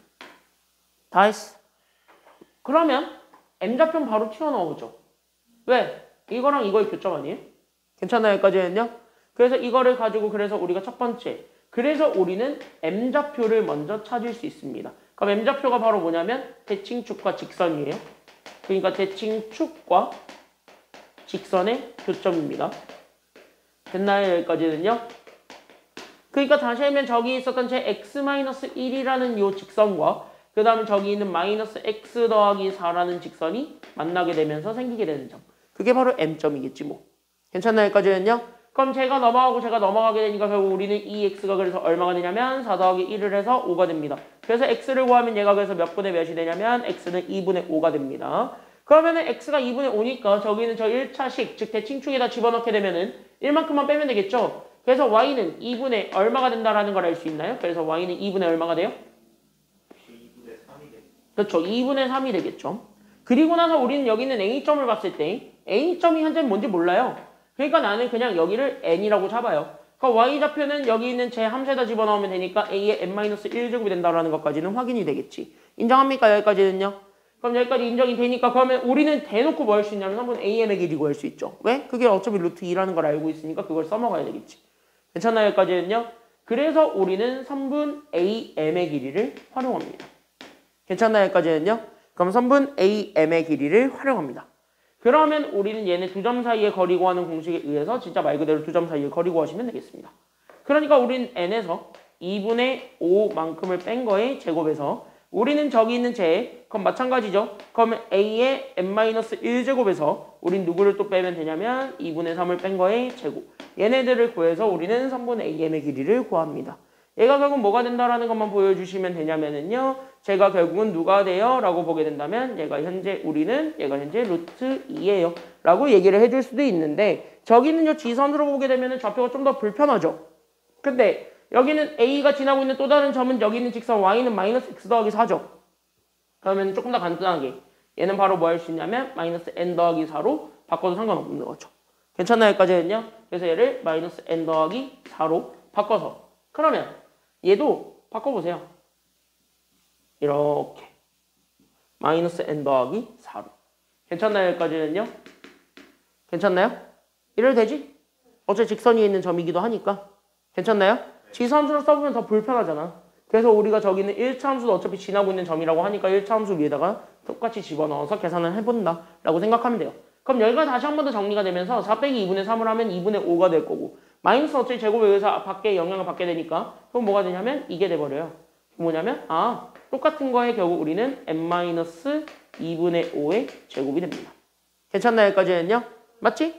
A: 다 했어. 그러면 m좌표는 바로 튀어나오죠. 왜? 이거랑 이거의 교점 아니에요? 괜찮나요? 여기까지는요? 그래서 이거를 가지고 그래서 우리가 첫 번째 그래서 우리는 m좌표를 먼저 찾을 수 있습니다. 그럼 m좌표가 바로 뭐냐면 대칭축과 직선이에요. 그러니까 대칭축과 직선의 교점입니다. 됐나요? 여기까지는요? 그러니까 다시 하면 저기 있었던 제 x-1이라는 요 직선과 그 다음에 저기 있는 마이너스 x 더하기 4라는 직선이 만나게 되면서 생기게 되는 점. 그게 바로 m점이겠지 뭐. 괜찮나요? 여기까지는요? 그럼 제가 넘어가고 제가 넘어가게 되니까 결국 우리는 이 x가 그래서 얼마가 되냐면 4 더하기 1을 해서 5가 됩니다. 그래서 x를 구하면 얘가 그래서 몇 분의 몇이 되냐면 x는 2분의 5가 됩니다. 그러면은 x가 2분의 5니까 저기는 저 1차식 즉 대칭축에다 집어넣게 되면은 1만큼만 빼면 되겠죠. 그래서 y는 2분의 얼마가 된다라는 걸 알 수 있나요? 그래서 y는 2분의 얼마가 돼요?
C: 2분의 3이 돼.
A: 그렇죠. 2분의 3이 되겠죠. 그리고 나서 우리는 여기 있는 A점을 봤을 때 A점이 현재 뭔지 몰라요. 그러니까 나는 그냥 여기를 n이라고 잡아요. 그러니까 y좌표는 여기 있는 제 함수에다 집어넣으면 되니까 a의 n-1제곱이 된다라는 것까지는 확인이 되겠지. 인정합니까? 여기까지는요? 그럼 여기까지 인정이 되니까 그러면 우리는 대놓고 뭐 할 수 있냐면 한번 am의 길이 구할 수 있죠. 왜? 그게 어차피 루트 2라는 걸 알고 있으니까 그걸 써먹어야 되겠지. 괜찮나요? 여기까지는요? 그래서 우리는 3분 am의 길이를 활용합니다. 괜찮나요? 여기까지는요? 그럼 3분 am의 길이를 활용합니다. 그러면 우리는 얘네 두 점 사이의 거리 구하는 공식에 의해서 진짜 말 그대로 두 점 사이의 거리 구하시면 되겠습니다. 그러니까 우리는 n에서 2분의 5만큼을 뺀 거에 제곱에서 우리는 저기 있는 제 그럼 마찬가지죠. 그러면 a의 n-1제곱에서 우린 누구를 또 빼면 되냐면 2분의 3을 뺀 거에 제곱. 얘네들을 구해서 우리는 3분의 am의 길이를 구합니다. 얘가 결국 뭐가 된다라는 것만 보여주시면 되냐면은요. 제가 결국은 누가 돼요? 라고 보게 된다면 얘가 현재 루트 2예요. 라고 얘기를 해줄 수도 있는데 저기는요. 지선으로 보게 되면 좌표가 좀 더 불편하죠. 근데 여기는 a가 지나고 있는 또 다른 점은 여기 있는 직선 y는 마이너스 x 더하기 4죠. 그러면 조금 더 간단하게 얘는 바로 뭐 할 수 있냐면 마이너스 n 더하기 4로 바꿔도 상관없는 거죠. 괜찮나요? 여기까지는요. 그래서 얘를 마이너스 n 더하기 4로 바꿔서 그러면 얘도 바꿔보세요. 이렇게 마이너스 n 더하기 4로 괜찮나요? 여기까지는요? 괜찮나요? 이래도 되지? 어차피 직선이 있는 점이기도 하니까 괜찮나요? 지수함수로 써보면 더 불편하잖아. 그래서 우리가 저기는 1차 함수도 어차피 지나고 있는 점이라고 하니까 1차 함수 위에다가 똑같이 집어넣어서 계산을 해본다 라고 생각하면 돼요. 그럼 여기가 다시 한 번 더 정리가 되면서 4 빼기 2분의 3을 하면 2분의 5가 될 거고 마이너스 어차피 제곱에 의해서 밖에 영향을 받게 되니까 그럼 뭐가 되냐면 이게 돼버려요. 뭐냐면 똑같은 거에 결국 우리는 n-2분의 5의 제곱이 됩니다. 괜찮나요? 여기까지는요? 맞지?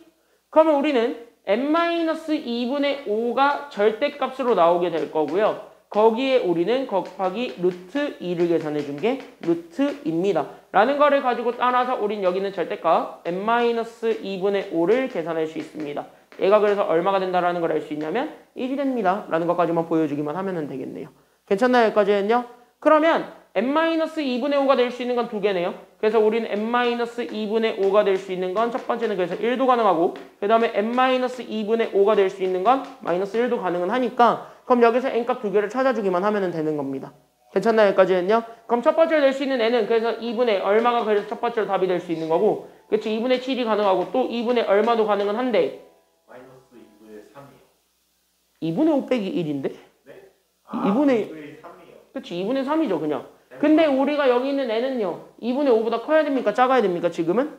A: 그러면 우리는 n-2분의 5가 절대값으로 나오게 될 거고요. 거기에 우리는 곱하기 루트 2를 계산해 준 게 루트입니다. 라는 거를 가지고 따라서 우린 여기는 절대값 n-2분의 5를 계산할 수 있습니다. 얘가 그래서 얼마가 된다라는 걸 알 수 있냐면 1이 됩니다. 라는 것까지만 보여주기만 하면 되겠네요. 괜찮나요? 여기까지는요? 그러면 n-2분의 5가 될 수 있는 건 두 개네요. 그래서 우리는 n-2분의 5가 될 수 있는 건 첫 번째는 그래서 1도 가능하고 그 다음에 n-2분의 5가 될 수 있는 건 마이너스 1도 가능은 하니까 그럼 여기서 n값 두 개를 찾아주기만 하면 되는 겁니다. 괜찮나요? 여기까지는요? 그럼 첫 번째로 낼 수 있는 n은 그래서 2분의 얼마가 그래서 첫 번째로 답이 될 수 있는 거고 그치 2분의 7이 가능하고 또 2분의 얼마도 가능은 한데
C: 마이너스 2분의 3이요.
A: 2분의 5 빼기 1인데?
C: 네?
A: 2분의
C: 3이요.
A: 그치 2분의 3이죠 그냥. 근데 우리가 여기 있는 n은요 2분의 5보다 커야 됩니까? 작아야 됩니까? 지금은?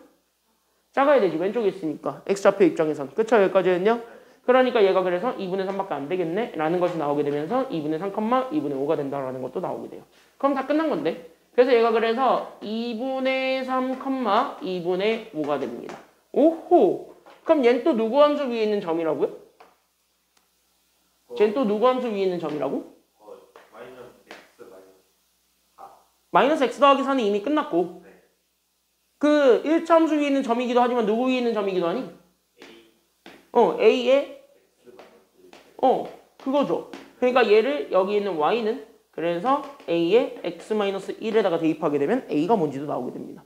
A: 작아야 되지 왼쪽에 있으니까 x좌표 입장에선 그쵸? 여기까지는요? 그러니까 얘가 그래서 2분의 3밖에 안 되겠네 라는 것이 나오게 되면서 2분의 3, 2분의 5가 된다라는 것도 나오게 돼요. 그럼 다 끝난 건데 그래서 얘가 그래서 2분의 3, 2분의 5가 됩니다. 오호 그럼 얘는 또 누구 함수 위에 있는 점이라고요? 쟤는 또 누구 함수 위에 있는 점이라고? 마이너스 x 더하기 4는 이미 끝났고
C: 네.
A: 그 1차 함수 위에 있는 점이기도 하지만 누구 위에 있는 점이기도 하니? a의 그거죠. 그러니까 얘를 여기 있는 y는 그래서 a의 x-1에다가 대입하게 되면 a가 뭔지도 나오게 됩니다.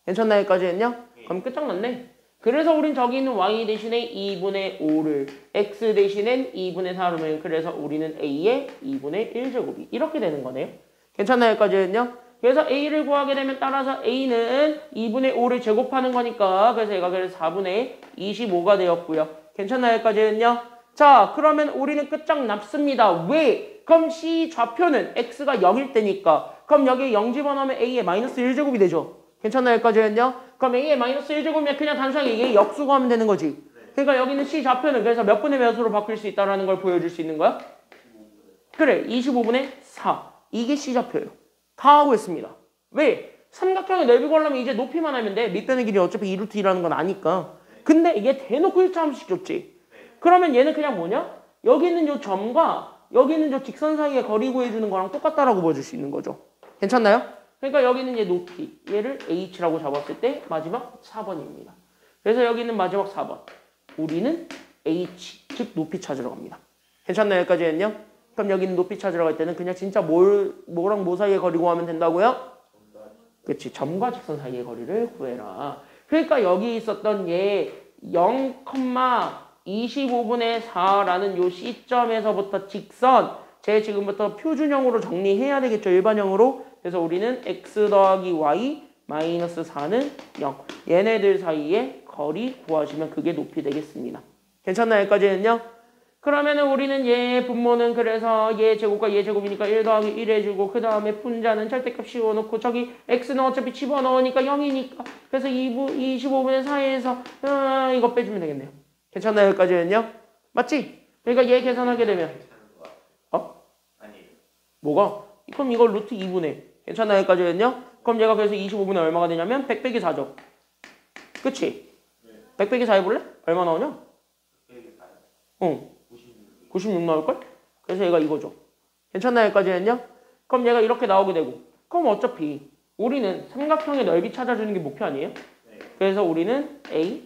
A: 괜찮나요? 여기까지는요? 그럼 끝장났네. 그래서 우린 저기 있는 y 대신에 2분의 5를 x 대신엔 2분의 4를 그래서 우리는 a의 2분의 1제곱이 이렇게 되는 거네요. 괜찮나요? 여기까지는요? 그래서 a를 구하게 되면 따라서 a는 2분의 5를 제곱하는 거니까 그래서 얘가 그래서 4분의 25가 되었고요. 괜찮나요? 여기까지는요? 자 그러면 우리는 끝장났습니다. 왜? 그럼 C 좌표는 x가 0일 때니까 그럼 여기에 0 집어넣으면 a의 마이너스 1제곱이 되죠. 괜찮나요? 여기까지는요? 그럼 a의 마이너스 1제곱이면 그냥 단순하게 이게 역수 구하면 되는 거지. 그러니까 여기는 C 좌표는 그래서 몇 분의 몇으로 바뀔 수 있다는 걸 보여줄 수 있는 거야? 그래 25분의 4 이게 C 좌표예요. 다 하고 있습니다. 왜? 삼각형의 넓이 구하려면 이제 높이만 하면 돼. 밑변의 길이 어차피 2루트 2라는 건 아니까. 근데 이게 대놓고 1차 함수씩 줬지. 그러면 얘는 그냥 뭐냐? 여기 있는 요 점과 여기 있는 요 직선 사이의 거리 구해주는 거랑 똑같다라고 보여줄 수 있는 거죠. 괜찮나요? 그러니까 여기 있는 얘 높이, 얘를 h라고 잡았을 때 마지막 4번입니다. 그래서 여기 있는 마지막 4번. 우리는 h, 즉 높이 찾으러 갑니다. 괜찮나요? 여기까지는요? 그럼 여기 있는 높이 찾으러 갈 때는 그냥 진짜 뭐랑 뭐 사이의 거리 구하면 된다고요? 그렇지. 점과 직선 사이의 거리를 구해라. 그러니까 여기 있었던 얘 0,25분의 4라는 요 시점에서부터 직선, 제 지금부터 표준형으로 정리해야 되겠죠. 일반형으로. 그래서 우리는 x 더하기 y 마이너스 4는 0. 얘네들 사이의 거리 구하시면 그게 높이 되겠습니다. 괜찮나요? 여기까지는요? 그러면은 우리는 얘 분모는 그래서 얘 제곱과 얘 제곱이니까 1 더하기 1 해주고 그 다음에 분자는 절대값 씌워놓고 저기 x는 어차피 집어넣으니까 0이니까 그래서 25분의 4에서 이거 빼주면 되겠네요. 괜찮나요? 여기까지는요? 맞지? 그러니까 얘 계산하게 되면
C: 아니에요.
A: 뭐가? 그럼 이걸 루트 2분의 괜찮나요? 여기까지는요? 그럼 얘가 그래서 25분의 얼마가 되냐면 100 빼기 4죠. 그치? 100 빼기 4 해볼래? 얼마 나오냐? 96 나올걸? 그래서 얘가 이거죠. 괜찮나요? 여기까지는요? 그럼 얘가 이렇게 나오게 되고 그럼 어차피 우리는 삼각형의 넓이 찾아주는 게 목표 아니에요? 그래서 우리는 A,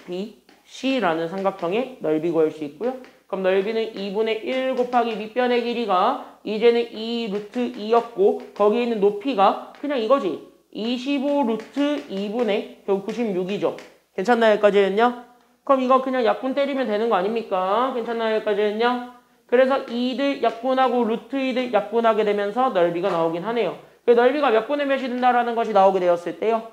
A: B, C라는 삼각형의 넓이 구할 수 있고요. 그럼 넓이는 2분의 1 곱하기 밑변의 길이가 이제는 2 루트 2였고 거기에 있는 높이가 그냥 이거지. 25 루트 2분의 결국 96이죠. 괜찮나요? 여기까지는요? 그럼 이거 그냥 약분 때리면 되는 거 아닙니까? 괜찮나요? 여기까지는요? 그래서 2들 약분하고 루트 2들 약분하게 되면서 넓이가 나오긴 하네요. 그 넓이가 몇 분의 몇이 된다라는 것이 나오게 되었을 때요.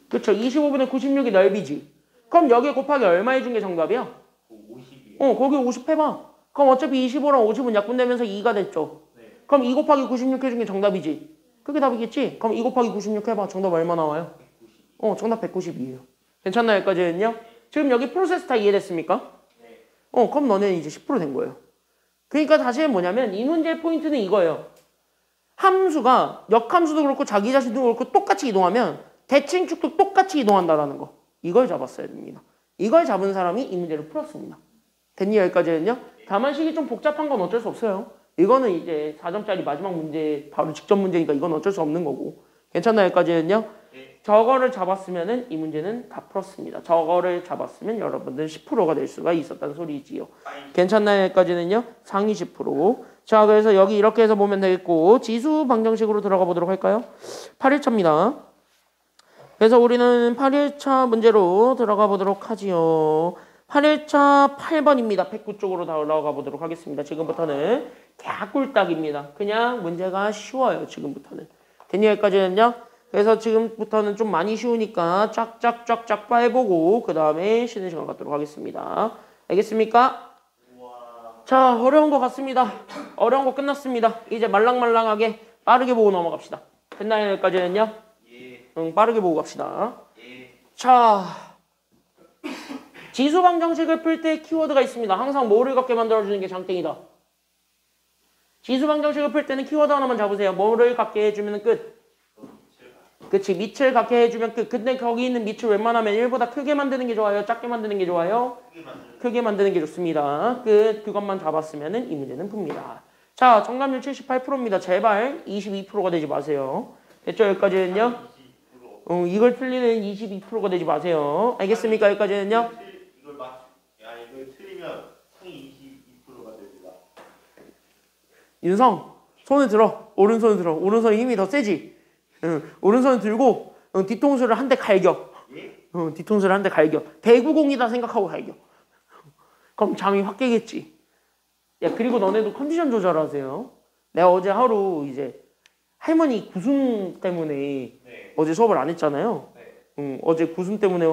A: 그렇죠. 25분의 96이 넓이지. 그럼 여기에 곱하기 얼마 해준 게 정답이야?
C: 50이에요.
A: 거기 50 해봐. 그럼 어차피 25랑 50은 약분되면서 2가 됐죠. 그럼 2 곱하기 96 해준 게 정답이지. 그게 답이겠지? 그럼 2 곱하기 96 해봐. 정답 얼마 나와요? 정답 192예요. 괜찮나요? 여기까지는요? 지금 여기 프로세스 다 이해됐습니까? 그럼 너네는 이제 10% 된 거예요. 그러니까 다시 뭐냐면 이 문제의 포인트는 이거예요. 함수가 역함수도 그렇고 자기 자신도 그렇고 똑같이 이동하면 대칭축도 똑같이 이동한다라는 거. 이걸 잡았어야 됩니다. 이걸 잡은 사람이 이 문제를 풀었습니다. 됐니? 여기까지는요? 다만 식이 좀 복잡한 건 어쩔 수 없어요. 이거는 이제 4점짜리 마지막 문제 바로 직전 문제니까 이건 어쩔 수 없는 거고. 괜찮나요? 여기까지는요? 저거를 잡았으면은 이 문제는 다 풀었습니다. 저거를 잡았으면 여러분들 10%가 될 수가 있었다는 소리지요. 괜찮나요? 여기까지는요? 상위 10%. 자, 그래서 여기 이렇게 해서 보면 되겠고 지수 방정식으로 들어가 보도록 할까요? 8일차입니다. 그래서 우리는 8일차 문제로 들어가 보도록 하지요. 8일차 8번입니다. 109 쪽으로 들어가 보도록 하겠습니다. 지금부터는 개꿀딱입니다. 그냥 문제가 쉬워요. 지금부터는. 됐니? 여기까지는요? 그래서 지금부터는 좀 많이 쉬우니까 쫙쫙쫙쫙 해보고 그 다음에 쉬는 시간 갖도록 하겠습니다. 알겠습니까? 자, 어려운 거 같습니다. 어려운 거 끝났습니다. 이제 말랑말랑하게 빠르게 보고 넘어갑시다. 됐나요? 여기까지는요? 빠르게 보고 갑시다. 자, 지수 방정식을 풀 때 키워드가 있습니다. 항상 뭐를 갖게 만들어주는 게 장땡이다. 지수 방정식을 풀 때는 키워드 하나만 잡으세요. 뭐를 갖게 해주면 끝. 그치, 밑을 갖게 해주면 끝. 근데 거기 있는 밑을 웬만하면 1보다 크게 만드는 게 좋아요? 작게 만드는 게 좋아요? 크게 만드는 게 좋습니다. 끝. 그것만 잡았으면 이 문제는 풉니다. 자, 정답률 78%입니다. 제발 22%가 되지 마세요. 됐죠? 여기까지는요? 이걸 틀리는 22%가 되지 마세요. 알겠습니까? 여기까지는요?
C: 이걸 틀리면 상위 22%가 됩니다.
A: 윤성, 손을 들어. 오른손을 들어. 오른손에 힘이 더 세지? 오른손을 들고 뒤통수를 한 대 갈겨. 뒤통수를 한 대 갈겨. 배구공이다 생각하고 갈겨. 그럼 잠이 확 깨겠지. 야, 그리고 너네도 컨디션 조절하세요. 내가 어제 하루 이제 할머니 구순 때문에 어제 수업을 안 했잖아요. 어제 구순 때문에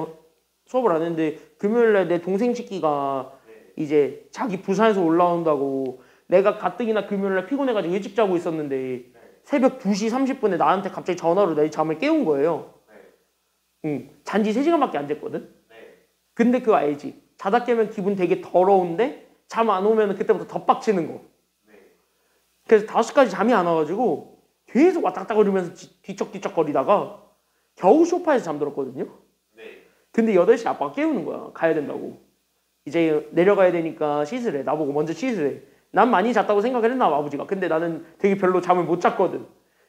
A: 수업을 안 했는데 금요일날 내 동생 식기가 이제 자기 부산에서 올라온다고 내가 가뜩이나 금요일날 피곤해가지고 일찍 자고 있었는데 새벽 2시 30분에 나한테 갑자기 전화로 내 잠을 깨운 거예요. 잔지 3시간밖에 안 잤거든. 근데 그거 알지? 자다 깨면 기분 되게 더러운데 잠 안 오면 그때부터 더 빡치는 거. 그래서 5시까지 잠이 안 와가지고 계속 왔다 갔다 거리면서 뒤척뒤척 거리다가 겨우 소파에서 잠들었거든요. 근데 8시 아빠가 깨우는 거야. 가야 된다고. 이제 내려가야 되니까 씻으래. 나보고 먼저 씻으래. 난 많이 잤다고 생각을 했나 봐, 아버지가. 근데 나는 되게 별로 잠을 못 잤거든.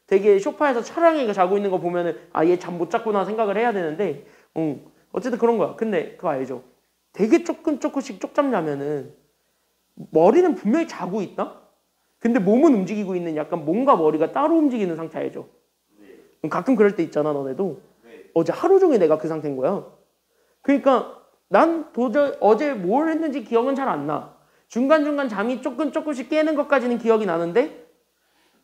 A: 되게 소파에서 차량이가 자고 있는 거 보면은 아, 얘 잠 못 잤구나 생각을 해야 되는데 어쨌든 그런 거야. 근데 그거 알죠? 되게 조금씩 쪽잠 자면은 머리는 분명히 자고 있다? 근데 몸은 움직이고 있는 약간 몸과 머리가 따로 움직이는 상태 알죠? 가끔 그럴 때 있잖아, 너네도. 어제 하루 종일 내가 그 상태인 거야. 그러니까 난 도저히 어제 뭘 했는지 기억은 잘 안 나. 중간중간 잠이 조금씩 깨는 것까지는 기억이 나는데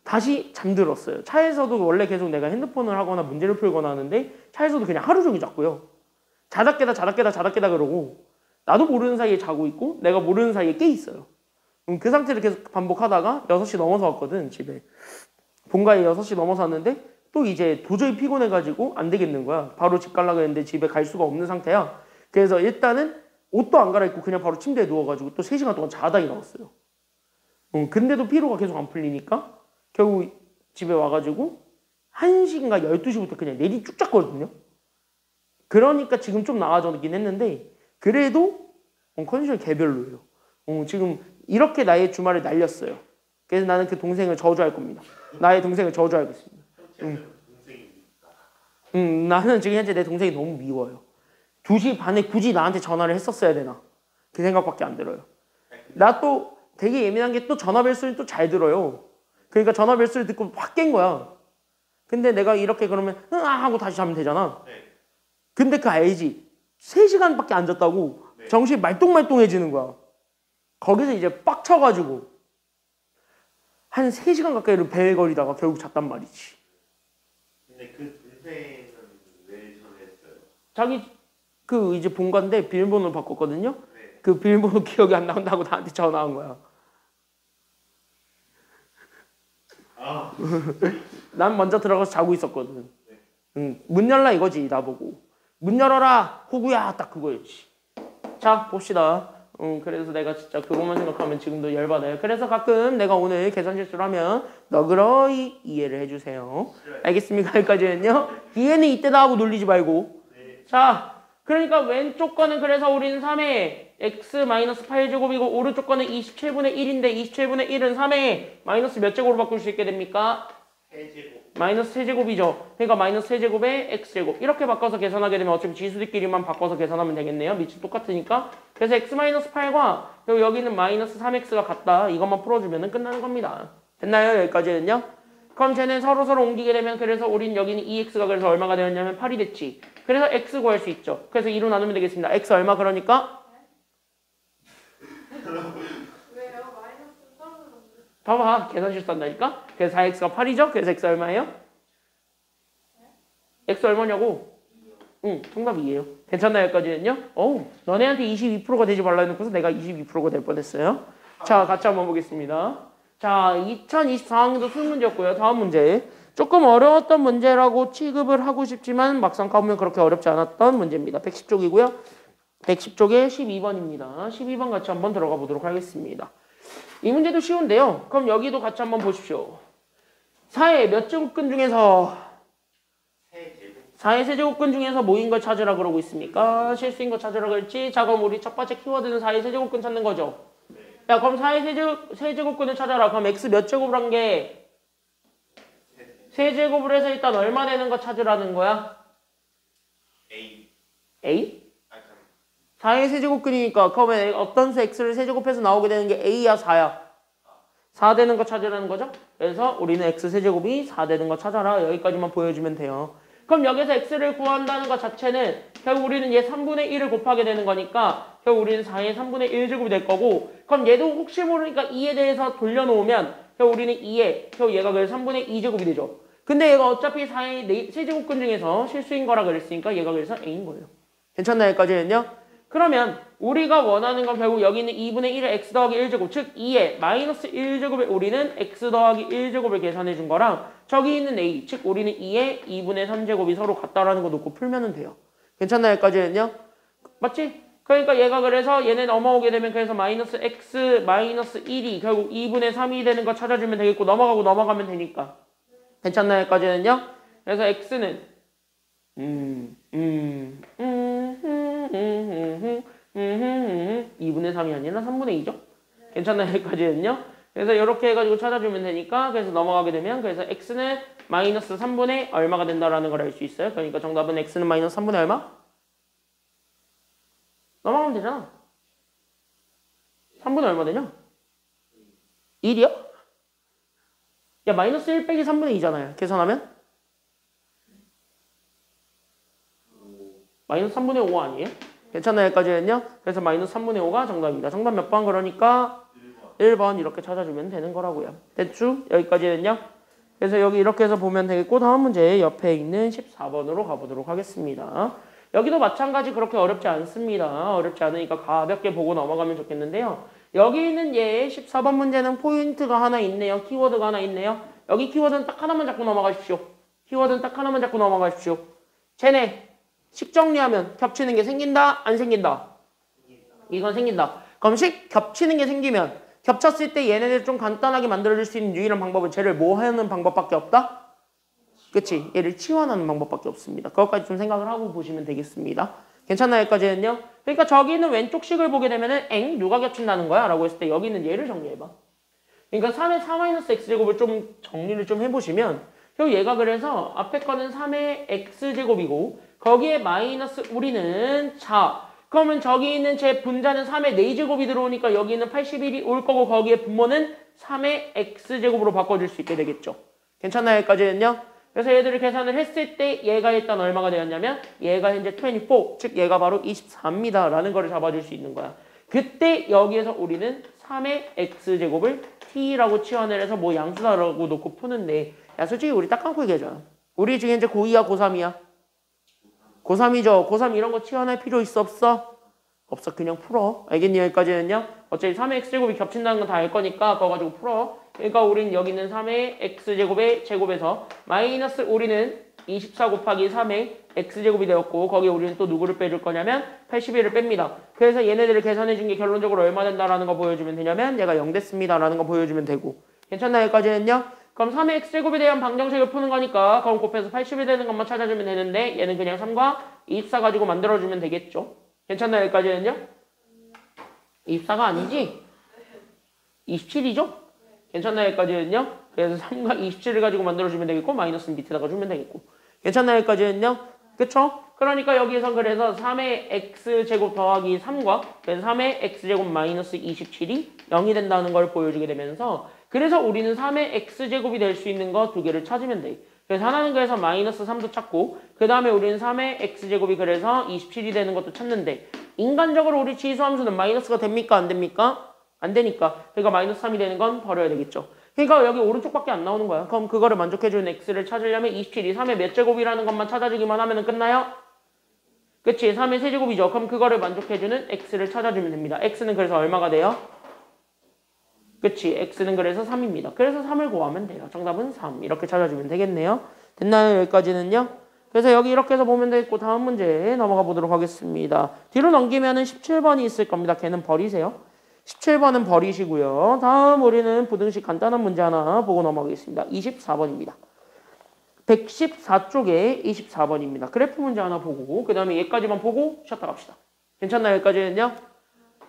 A: 다시 잠들었어요. 차에서도 원래 계속 내가 핸드폰을 하거나 문제를 풀거나 하는데 차에서도 그냥 하루 종일 잤고요. 자다 깨다 그러고 나도 모르는 사이에 자고 있고 내가 모르는 사이에 깨 있어요. 그 상태를 계속 반복하다가 6시 넘어서 왔거든, 집에. 본가에 6시 넘어서 왔는데 또 이제 도저히 피곤해가지고 안 되겠는 거야. 바로 집 가려고 했는데 집에 갈 수가 없는 상태야. 그래서 일단은 옷도 안 갈아입고 그냥 바로 침대에 누워가지고 또 3시간 동안 자다 일어났어요. 근데도 피로가 계속 안 풀리니까 결국 집에 와가지고 1시인가 12시부터 그냥 내리 쭉 잤거든요. 그러니까 지금 좀 나아졌긴 했는데 그래도 컨디션이 개별로예요. 지금 이렇게 나의 주말을 날렸어요. 그래서 나는 그 동생을 저주할 겁니다. 나의 동생을 저주하겠습니다. 나는 지금 현재 내 동생이 너무 미워요. 2시 반에 굳이 나한테 전화를 했었어야 되나? 그 생각밖에 안 들어요. 나 또 되게 예민한 게 또 전화 벨소리 또 잘 들어요. 그러니까 전화 벨소리 듣고 확 깬 거야. 근데 내가 이렇게 그러면 하고 다시 자면 되잖아. 근데 그 알지? 3시간밖에 안 잤다고 정신이 말똥말똥해지는 거야. 거기서 이제 빡쳐가지고 한 3시간 가까이를 벨거리다가 결국 잤단 말이지.
C: 근데 그 동생은 왜 전화했어요?
A: 자기 그 이제 본가인데 비밀번호를 바꿨거든요. 그 비밀번호 기억이 안 나온다고 나한테 전화한 거야. 난 먼저 들어가서 자고 있었거든. 문 열라 이거지, 나보고. 문 열어라, 호구야, 딱 그거였지. 자, 봅시다. 그래서 내가 진짜 그것만 생각하면 지금도 열받아요. 그래서 가끔 내가 오늘 계산 실수를 하면 너그러이 이해를 해주세요. 알겠습니까? 여기까지는요. 뒤에는 이때다 하고 놀리지 말고. 자, 그러니까 왼쪽 거는 그래서 우리는 3에 x-8제곱이고 오른쪽 거는 27분의 1인데 27분의 1은 3에 마이너스 몇 제곱으로 바꿀 수 있게 됩니까?
C: 세제곱.
A: 마이너스 세제곱이죠. 그러니까 마이너스 세제곱에 x제곱 이렇게 바꿔서 계산하게 되면 어차피 지수들끼리만 바꿔서 계산하면 되겠네요. 밑이 똑같으니까. 그래서 x-8과 그리고 여기는 마이너스 3x가 같다. 이것만 풀어주면 끝나는 겁니다. 됐나요? 여기까지는요? 그럼 쟤는 서로 옮기게 되면 그래서 우린 여기는 2x가 그래서 얼마가 되었냐면 8이 됐지. 그래서 x 구할 수 있죠. 그래서 2로 나누면 되겠습니다. x 얼마 그러니까? 봐봐, 계산 실수한다니까? 그래서 4x가 8이죠? 그래서 x 얼마예요? x 얼마냐고? 응, 정답 2예요. 괜찮나요? 여기까지는요? 어우, 너네한테 22%가 되지 말라 해놓고서 내가 22%가 될 뻔했어요. 자, 같이 한번 보겠습니다. 자, 2024학년도 수능 문제였고요. 다음 문제. 조금 어려웠던 문제라고 취급을 하고 싶지만 막상 가보면 그렇게 어렵지 않았던 문제입니다. 110쪽이고요. 110쪽에 12번입니다. 12번 같이 한번 들어가 보도록 하겠습니다. 이 문제도 쉬운데요. 그럼 여기도 같이 한번 보십시오. 4의 몇 제곱근 중에서 4의 세제곱근 중에서 뭐인 걸 찾으라 그러고 있습니까? 실수인 거 찾으라 그랬지? 자, 그럼 우리 첫 번째 키워드는 4의 세제곱근 찾는 거죠. 야, 그럼 4의 세제곱근을 찾아라. 그럼 x 몇 제곱을 한 게? 세제곱을 해서 일단 얼마 되는 거 찾으라는 거야? A? 4의 세제곱근이니까 그러면 어떤 수 x를 세제곱해서 나오게 되는 게 a야 4야? 4 되는 거 찾으라는 거죠? 그래서 우리는 x 세제곱이 4 되는 거 찾아라. 여기까지만 보여주면 돼요. 그럼 여기서 x를 구한다는 것 자체는 결국 우리는 얘 3분의 1을 곱하게 되는 거니까 결국 우리는 4의 3분의 1제곱이 될 거고 그럼 얘도 혹시 모르니까 2에 대해서 돌려놓으면 결국 우리는 2에 결국 얘가 그래서 3분의 2제곱이 되죠. 근데 얘가 어차피 4의 세제곱근 중에서 실수인 거라 그랬으니까 얘가 그래서 a인 거예요. 괜찮나요? 여기까지는요? 그러면 우리가 원하는 건 결국 여기 있는 2분의 1의 x 더하기 1제곱 즉 2의 마이너스 1제곱에 우리는 x 더하기 1제곱을 계산해 준 거랑 저기 있는 a 즉 우리는 2의 2분의 3제곱이 서로 같다라는 거 놓고 풀면 돼요. 괜찮나요? 여기까지는요? 맞지? 그러니까 얘가 그래서 얘네 넘어오게 되면 그래서 마이너스 x 마이너스 1이 결국 2분의 3이 되는 거 찾아주면 되겠고 넘어가면 되니까. 괜찮나요? 여기까지는요? 그래서 x는 2분의 3이 아니라 3분의 2죠? 괜찮나요? 여기까지는요? 그래서 이렇게 해가지고 찾아주면 되니까 그래서 넘어가게 되면 그래서 x는 마이너스 3분의 얼마가 된다라는 걸 알 수 있어요. 그러니까 정답은 x는 마이너스 3분의 얼마? 넘어가면 되잖아. 3분의 얼마 되냐? 1이요? 야 마이너스 1 빼기 3분의 2잖아요. 계산하면? 마이너스 3분의 5 아니에요? 괜찮나요? 여기까지는요? 그래서 마이너스 3분의 5가 정답입니다. 정답 몇 번? 그러니까 1번 이렇게 찾아주면 되는 거라고요. 됐죠? 여기까지는요? 그래서 여기 이렇게 해서 보면 되겠고 다음 문제 옆에 있는 14번으로 가보도록 하겠습니다. 여기도 마찬가지 그렇게 어렵지 않습니다. 어렵지 않으니까 가볍게 보고 넘어가면 좋겠는데요. 여기 있는 얘 14번 문제는 포인트가 하나 있네요. 키워드가 하나 있네요. 여기 키워드는 딱 하나만 잡고 넘어가십시오. 키워드는 딱 하나만 잡고 넘어가십시오. 쟤네 식 정리하면 겹치는 게 생긴다? 안 생긴다? 이건 생긴다. 그럼 식 겹치는 게 생기면 겹쳤을 때 얘네들 좀 간단하게 만들어줄 수 있는 유일한 방법은 쟤를 뭐 하는 방법밖에 없다? 그치? 얘를 치환하는 방법밖에 없습니다. 그것까지 좀 생각을 하고 보시면 되겠습니다. 괜찮나요? 여기까지는요? 그러니까 저기 있는 왼쪽 식을 보게 되면은 누가 겹친다는 거야? 라고 했을 때 여기 있는 얘를 정리해봐. 그러니까 3의 4-x제곱을 좀 정리를 좀 해보시면 얘가 그래서 앞에 거는 3의 x제곱이고 거기에 마이너스 우리는 그러면 저기 있는 제 분자는 3의 4제곱이 들어오니까 여기는 81이 올 거고 거기에 분모는 3의 x제곱으로 바꿔줄 수 있게 되겠죠. 괜찮나요? 여기까지는요? 그래서 얘들을 계산을 했을 때 얘가 일단 얼마가 되었냐면 얘가 현재 24, 즉 얘가 바로 24입니다. 라는 거를 잡아줄 수 있는 거야. 그때 여기에서 우리는 3의 x제곱을 t라고 치환을 해서 뭐 양수다라고 놓고 푸는데 야 솔직히 우리 딱 감고 얘기하자. 우리 지금 이제 고2야 고3이야? 고3이죠. 고3 이런 거 치환할 필요 있어 없어? 없어. 그냥 풀어. 알겠니? 여기까지는요. 어차피 3의 x제곱이 겹친다는 건 다 알 거니까 그거 가지고 풀어. 그러니까 우리는 여기 있는 3의 x제곱의 제곱에서 마이너스 우리는 24 곱하기 3의 x제곱이 되었고 거기에 우리는 또 누구를 빼줄 거냐면 81을 뺍니다. 그래서 얘네들을 계산해 준 게 결론적으로 얼마 된다라는 거 보여주면 되냐면 얘가 0 됐습니다. 라는 거 보여주면 되고 괜찮나요? 여기까지는요. 그럼 3의 x제곱에 대한 방정식을 푸는 거니까 그럼 곱해서 80이 되는 것만 찾아주면 되는데 얘는 그냥 3과 24 가지고 만들어주면 되겠죠. 괜찮나요? 여기까지는요? 24가 아니지? 27이죠? 괜찮나요? 여기까지는요? 그래서 3과 27을 가지고 만들어주면 되겠고 마이너스는 밑에다가 주면 되겠고 괜찮나요? 여기까지는요? 그쵸? 그러니까 여기에서 그래서 3의 x제곱 더하기 3과 그래서 3의 x제곱 마이너스 27이 0이 된다는 걸 보여주게 되면서 그래서 우리는 3의 x제곱이 될 수 있는 거 두 개를 찾으면 돼. 그래서 하나는 그래서 마이너스 3도 찾고 그 다음에 우리는 3의 x제곱이 그래서 27이 되는 것도 찾는데 인간적으로 우리 지수함수는 마이너스가 됩니까? 안 됩니까? 안 되니까. 그러니까 마이너스 3이 되는 건 버려야 되겠죠. 그러니까 여기 오른쪽밖에 안 나오는 거야. 그럼 그거를 만족해주는 x를 찾으려면 27이 3의 몇 제곱이라는 것만 찾아주기만 하면 끝나요? 그치? 3의 세제곱이죠. 그럼 그거를 만족해주는 x를 찾아주면 됩니다. x는 그래서 얼마가 돼요? 그치? x는 그래서 3입니다. 그래서 3을 구하면 돼요. 정답은 3. 이렇게 찾아주면 되겠네요. 됐나요? 여기까지는요? 그래서 여기 이렇게 해서 보면 되겠고 다음 문제 넘어가 보도록 하겠습니다. 뒤로 넘기면은 17번이 있을 겁니다. 걔는 버리세요. 17번은 버리시고요. 다음 우리는 부등식 간단한 문제 하나 보고 넘어가겠습니다. 24번입니다. 114쪽에 24번입니다. 그래프 문제 하나 보고 그 다음에 얘까지만 보고 쉬었다 갑시다. 괜찮나요? 여기까지는요?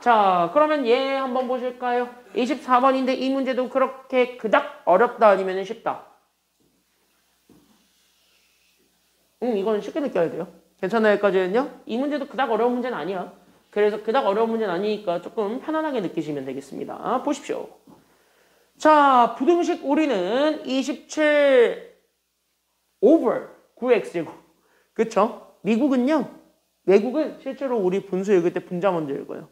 A: 자 그러면 얘 한번 보실까요? 24번인데 이 문제도 그렇게 그닥 어렵다 아니면 쉽다? 이거는 쉽게 느껴야 돼요. 괜찮나요? 여기까지는요? 이 문제도 그닥 어려운 문제는 아니야. 그래서 그닥 어려운 문제는 아니니까 조금 편안하게 느끼시면 되겠습니다. 보십시오. 자 부등식 우리는 27 over 9x제곱 그쵸? 미국은요 외국은 실제로 우리 분수 읽을 때 분자 먼저 읽어요.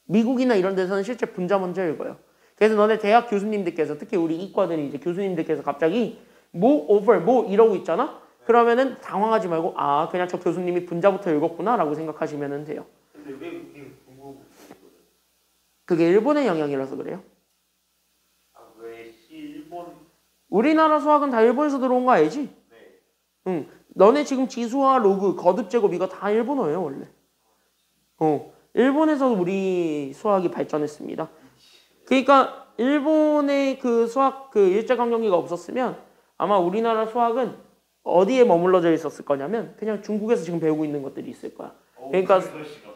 A: 미국이나 이런 데서는 실제 분자 먼저 읽어요. 그래서 너네 대학 교수님들께서 특히 우리 이과들이 이제 교수님들께서 갑자기 뭐 over 뭐 이러고 있잖아? 그러면은 당황하지 말고 아 그냥 저 교수님이 분자부터 읽었구나 라고 생각하시면 돼요.
C: 근데 왜 그게 중국?
A: 그게 일본의 영향이라서 그래요.
C: 아 왜 일본?
A: 우리나라 수학은 다 일본에서 들어온 거 알지?
C: 네.
A: 응. 너네 지금 지수와 로그, 거듭 제곱 이거 다 일본어예요 원래. 일본에서 우리 수학이 발전했습니다. 그러니까 일본의 그 수학 그 일제강점기가 없었으면 아마 우리나라 수학은 어디에 머물러져 있었을 거냐면 그냥 중국에서 지금 배우고 있는 것들이 있을 거야. 그러니까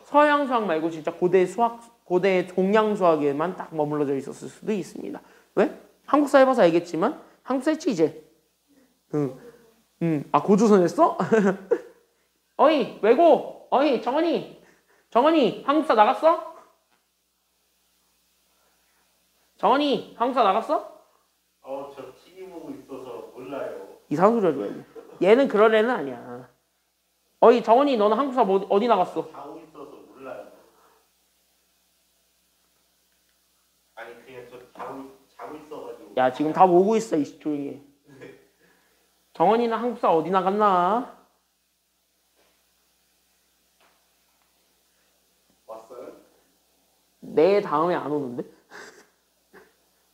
A: 서양 수학 말고 진짜 고대 수학, 고대 동양 수학에만 딱 머물러져 있었을 수도 있습니다. 왜? 한국사 해봐서 알겠지만 한국사 했지 이제. 아 고조선 했어? 어이 외고, 어이 정원이 한국사 나갔어? 정원이 한국사 나갔어?
C: 저 TV 보고 있어서 몰라요.
A: 이상한 소리 하지 말고. 얘는 그런 애는 아니야. 어이 정원이 너는 한국사 어디 나갔어?
C: 자고 있어서 몰라요. 아니 그냥 저 자고 있어가지고.
A: 야 지금 다 보고 있어 이 조용히 해. 정원이는 한국사 어디 나갔나?
B: 왔어요?
A: 내 다음에 안 오는데?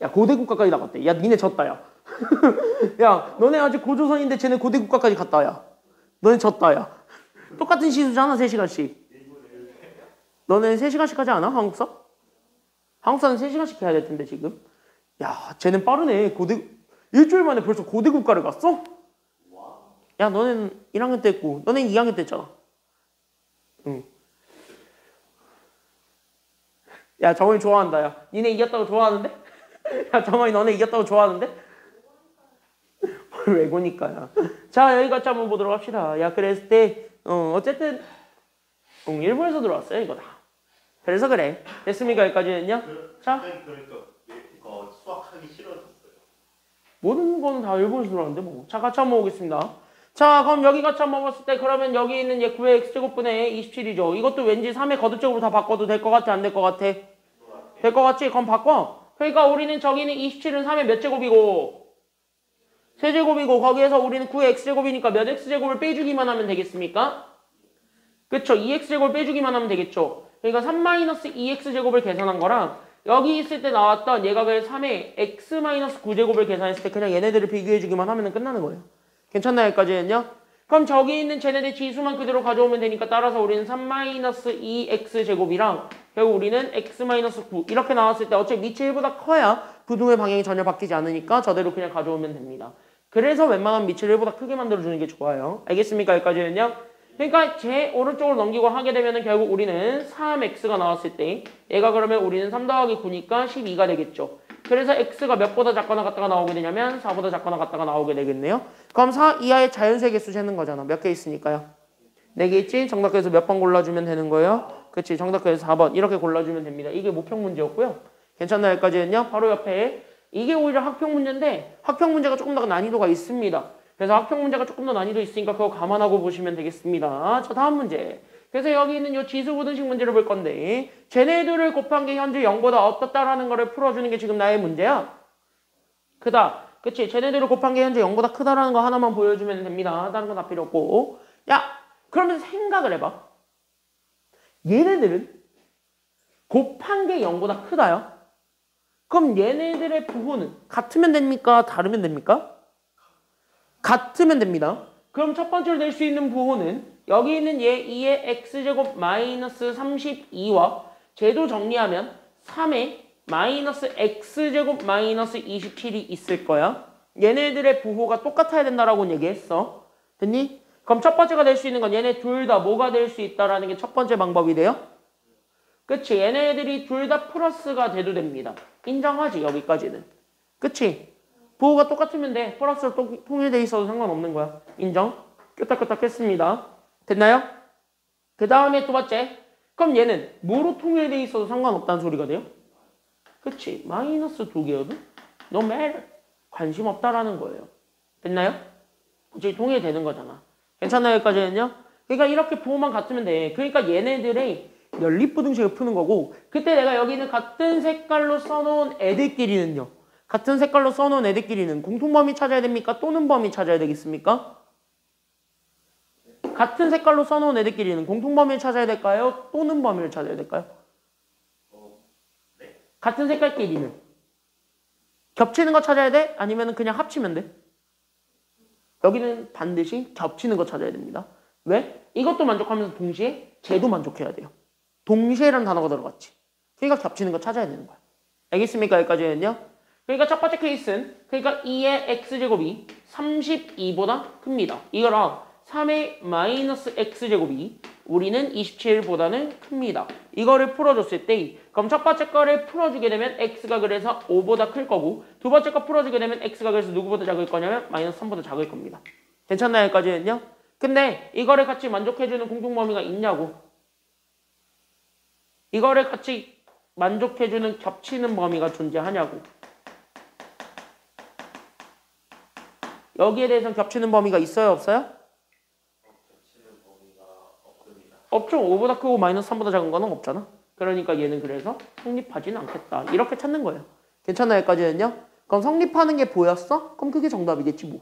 A: 야 고대국가까지 나갔대. 야 니네 졌다 야. 야 너네 아직 고조선인데 쟤네 고대국가까지 갔다 야. 너네 졌다 야. 똑같은 시수잖아 3시간씩. 너네 3시간씩 하지 않아 한국사? 한국사는 3시간씩 해야 될 텐데 지금. 야 쟤는 빠르네. 일주일 만에 벌써 고대국가를 갔어? 야 너는 1학년 때 했고 너는 2학년 때 했잖아. 응. 야 정원이 좋아한다 야. 니네 이겼다고 좋아하는데? 야 정원이 너네 이겼다고 좋아하는데? 왜 고니까야. 자 여기까지 한번 보도록 합시다. 야 그랬을 때 어쨌든 일본에서 들어왔어요 이거 다. 그래서 그래. 됐습니까 여기까지는요? 자
C: 그러니까 수학하기 싫어졌어요.
A: 모든 거는 다 일본에서 들어왔는데 뭐. 자 같이 한번 보겠습니다. 자 그럼 여기 같이 한번 봤을 때 그러면 여기 있는 얘 9의 x제곱분의 27이죠. 이것도 왠지 3의 거듭적으로 다 바꿔도 될 것 같아 안 될 것 같아? 될 것 같지? 그럼 바꿔. 그러니까 우리는 저기는 27은 3의 몇 제곱이고 세제곱이고 거기에서 우리는 9의 x제곱이니까 몇 x제곱을 빼주기만 하면 되겠습니까? 그쵸? 2x제곱을 빼주기만 하면 되겠죠. 그러니까 3-2x제곱을 계산한 거랑 여기 있을 때 나왔던 얘가 그 3의 x-9제곱을 계산했을 때 그냥 얘네들을 비교해주기만 하면 끝나는 거예요. 괜찮나요? 여기까지는요? 그럼 저기 있는 쟤네들 지수만 그대로 가져오면 되니까 따라서 우리는 3-2x제곱이랑 결국 우리는 x-9 이렇게 나왔을 때 어차피 밑이 1보다 커야 부등의 방향이 전혀 바뀌지 않으니까 저대로 그냥 가져오면 됩니다. 그래서 웬만하면 밑을 1보다 크게 만들어주는 게 좋아요. 알겠습니까? 여기까지는요? 그러니까 제 오른쪽으로 넘기고 하게 되면 결국 우리는 3x가 나왔을 때 얘가 그러면 우리는 3 더하기 9니까 12가 되겠죠. 그래서 x가 몇보다 작거나 같다가 나오게 되냐면 4보다 작거나 같다가 나오게 되겠네요. 그럼 4 이하의 자연수의 개수 재는 거잖아. 몇 개 있으니까요? 4개 있지? 정답표에서 몇 번 골라주면 되는 거예요? 그치? 정답표에서 4번 이렇게 골라주면 됩니다. 이게 모평 문제였고요. 괜찮나요? 여기까지는요? 바로 옆에 이게 오히려 학평 문제인데 학평 문제가 조금 더 난이도가 있습니다. 그래서 학평 문제가 조금 더 난이도 있으니까 그거 감안하고 보시면 되겠습니다. 자 다음 문제. 그래서 여기 있는 이 지수부등식 문제를 볼 건데 쟤네들을 곱한 게 현재 0보다 어떻다라는 거를 풀어주는 게 지금 나의 문제야. 크다. 그치? 쟤네들을 곱한 게 현재 0보다 크다라는 거 하나만 보여주면 됩니다. 다른 건 다 필요 없고. 야 그러면 생각을 해봐. 얘네들은 곱한 게 0보다 크다요. 그럼 얘네들의 부호는 같으면 됩니까? 다르면 됩니까? 같으면 됩니다. 그럼 첫 번째로 낼 수 있는 부호는 여기 있는 얘 2의 x제곱 마이너스 32와 쟤도 정리하면 3의 마이너스 x제곱 마이너스 27이 있을 거야. 얘네들의 부호가 똑같아야 된다라고 얘기했어. 됐니? 그럼 첫 번째가 될 수 있는 건 얘네 둘 다 뭐가 될 수 있다라는 게 첫 번째 방법이 돼요. 그치? 얘네들이 둘 다 플러스가 돼도 됩니다. 인정하지? 여기까지는. 그치? 부호가 똑같으면 돼. 플러스로 통일돼 있어도 상관없는 거야. 인정? 끄딱끄딱 했습니다. 됐나요? 그 다음에 두 번째. 그럼 얘는 뭐로 통일돼 있어도 상관없다는 소리가 돼요? 그치? 마이너스 2개여도 no matter. 관심 없다라는 거예요. 됐나요? 이제 통일되는 거잖아. 괜찮나요? 여기까지는요? 그러니까 이렇게 부호만 같으면 돼. 그러니까 얘네들의 연립부등식을 푸는 거고 그때 내가 여기는 같은 색깔로 써놓은 애들끼리는요. 같은 색깔로 써놓은 애들끼리는 공통범위 찾아야 됩니까? 또는 범위 찾아야 되겠습니까? 같은 색깔로 써놓은 애들끼리는 공통범위를 찾아야 될까요? 또는 범위를 찾아야 될까요?
C: 네.
A: 같은 색깔끼리는 겹치는 거 찾아야 돼? 아니면 그냥 합치면 돼? 여기는 반드시 겹치는 거 찾아야 됩니다. 왜? 이것도 만족하면서 동시에 쟤도 만족해야 돼요. 동시에라는 단어가 들어갔지. 그러니까 겹치는 거 찾아야 되는 거야. 알겠습니까? 여기까지는요? 그러니까 첫 번째 케이스는 그러니까 2의 x제곱이 32보다 큽니다. 이거랑 3의 마이너스 x제곱이 우리는 27보다는 큽니다. 이거를 풀어줬을 때 그럼 첫 번째 거를 풀어주게 되면 x가 그래서 5보다 클 거고 두 번째 거 풀어주게 되면 x가 그래서 누구보다 작을 거냐면 마이너스 3보다 작을 겁니다. 괜찮나요? 여기까지는요? 근데 이거를 같이 만족해주는 공통범위가 있냐고. 이거를 같이 만족해주는 겹치는 범위가 존재하냐고. 여기에 대해서 겹치는 범위가 있어요? 없어요?
B: 겹치는 범위가 없습니다.
A: 없죠. 5보다 크고 마이너스 3보다 작은 거는 없잖아. 그러니까 얘는 그래서 성립하지는 않겠다. 이렇게 찾는 거예요. 괜찮나요? 여기까지는요? 그럼 성립하는 게 보였어? 그럼 그게 정답이겠지 뭐.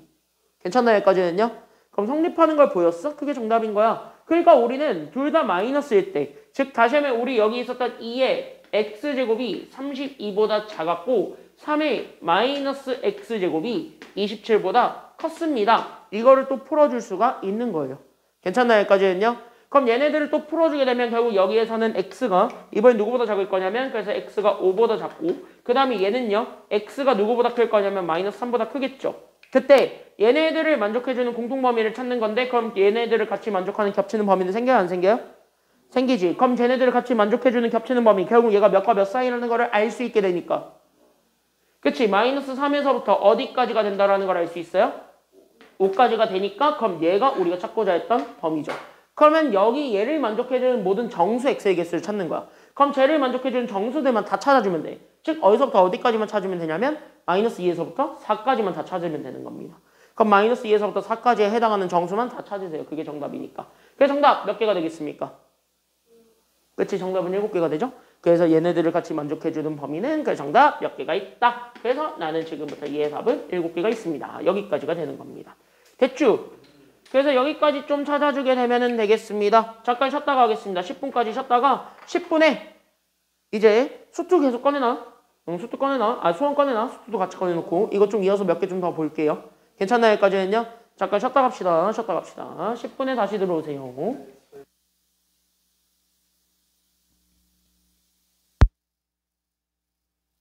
A: 괜찮나요? 여기까지는요? 그럼 성립하는 걸 보였어? 그게 정답인 거야. 그러니까 우리는 둘 다 마이너스일 때, 즉 다시 하면 우리 여기 있었던 2의 x제곱이 32보다 작았고 3의 마이너스 x제곱이 27보다 컸습니다. 이거를 또 풀어줄 수가 있는 거예요. 괜찮나요? 여기까지는요? 그럼 얘네들을 또 풀어주게 되면 결국 여기에서는 x가 이번엔 누구보다 작을 거냐면 그래서 x가 5보다 작고 그 다음에 얘는요 x가 누구보다 클 거냐면 마이너스 3보다 크겠죠. 그때 얘네들을 만족해주는 공통범위를 찾는 건데 그럼 얘네들을 같이 만족하는 겹치는 범위는 생겨요? 안 생겨요? 생기지. 그럼 쟤네들을 같이 만족해주는 겹치는 범위 결국 얘가 몇과 몇 사이라는 거를 알 수 있게 되니까 그치? 마이너스 3에서부터 어디까지가 된다라는 걸 알 수 있어요? 5까지가 되니까 그럼 얘가 우리가 찾고자 했던 범위죠. 그러면 여기 얘를 만족해주는 모든 정수 x의 개수를 찾는 거야. 그럼 쟤를 만족해주는 정수들만 다 찾아주면 돼. 즉 어디서부터 어디까지만 찾으면 되냐면 마이너스 2에서부터 4까지만 다 찾으면 되는 겁니다. 그럼 마이너스 2에서부터 4까지에 해당하는 정수만 다 찾으세요. 그게 정답이니까. 그래서 정답 몇 개가 되겠습니까? 그치? 정답은 7개가 되죠? 그래서 얘네들을 같이 만족해주는 범위는 그 정답 몇 개가 있다. 그래서 나는 지금부터 얘의 답은 7개가 있습니다. 여기까지가 되는 겁니다. 됐죠? 그래서 여기까지 좀 찾아주게 되면 되겠습니다. 잠깐 쉬었다가 하겠습니다. 10분까지 쉬었다가 10분에 이제 수투 계속 꺼내놔. 수투 꺼내놔. 수원 꺼내놔. 수투도 같이 꺼내놓고 이것 좀 이어서 몇 개 좀 더 볼게요. 괜찮나요? 여기까지는요? 잠깐 쉬었다 갑시다. 쉬었다 갑시다. 10분에 다시 들어오세요.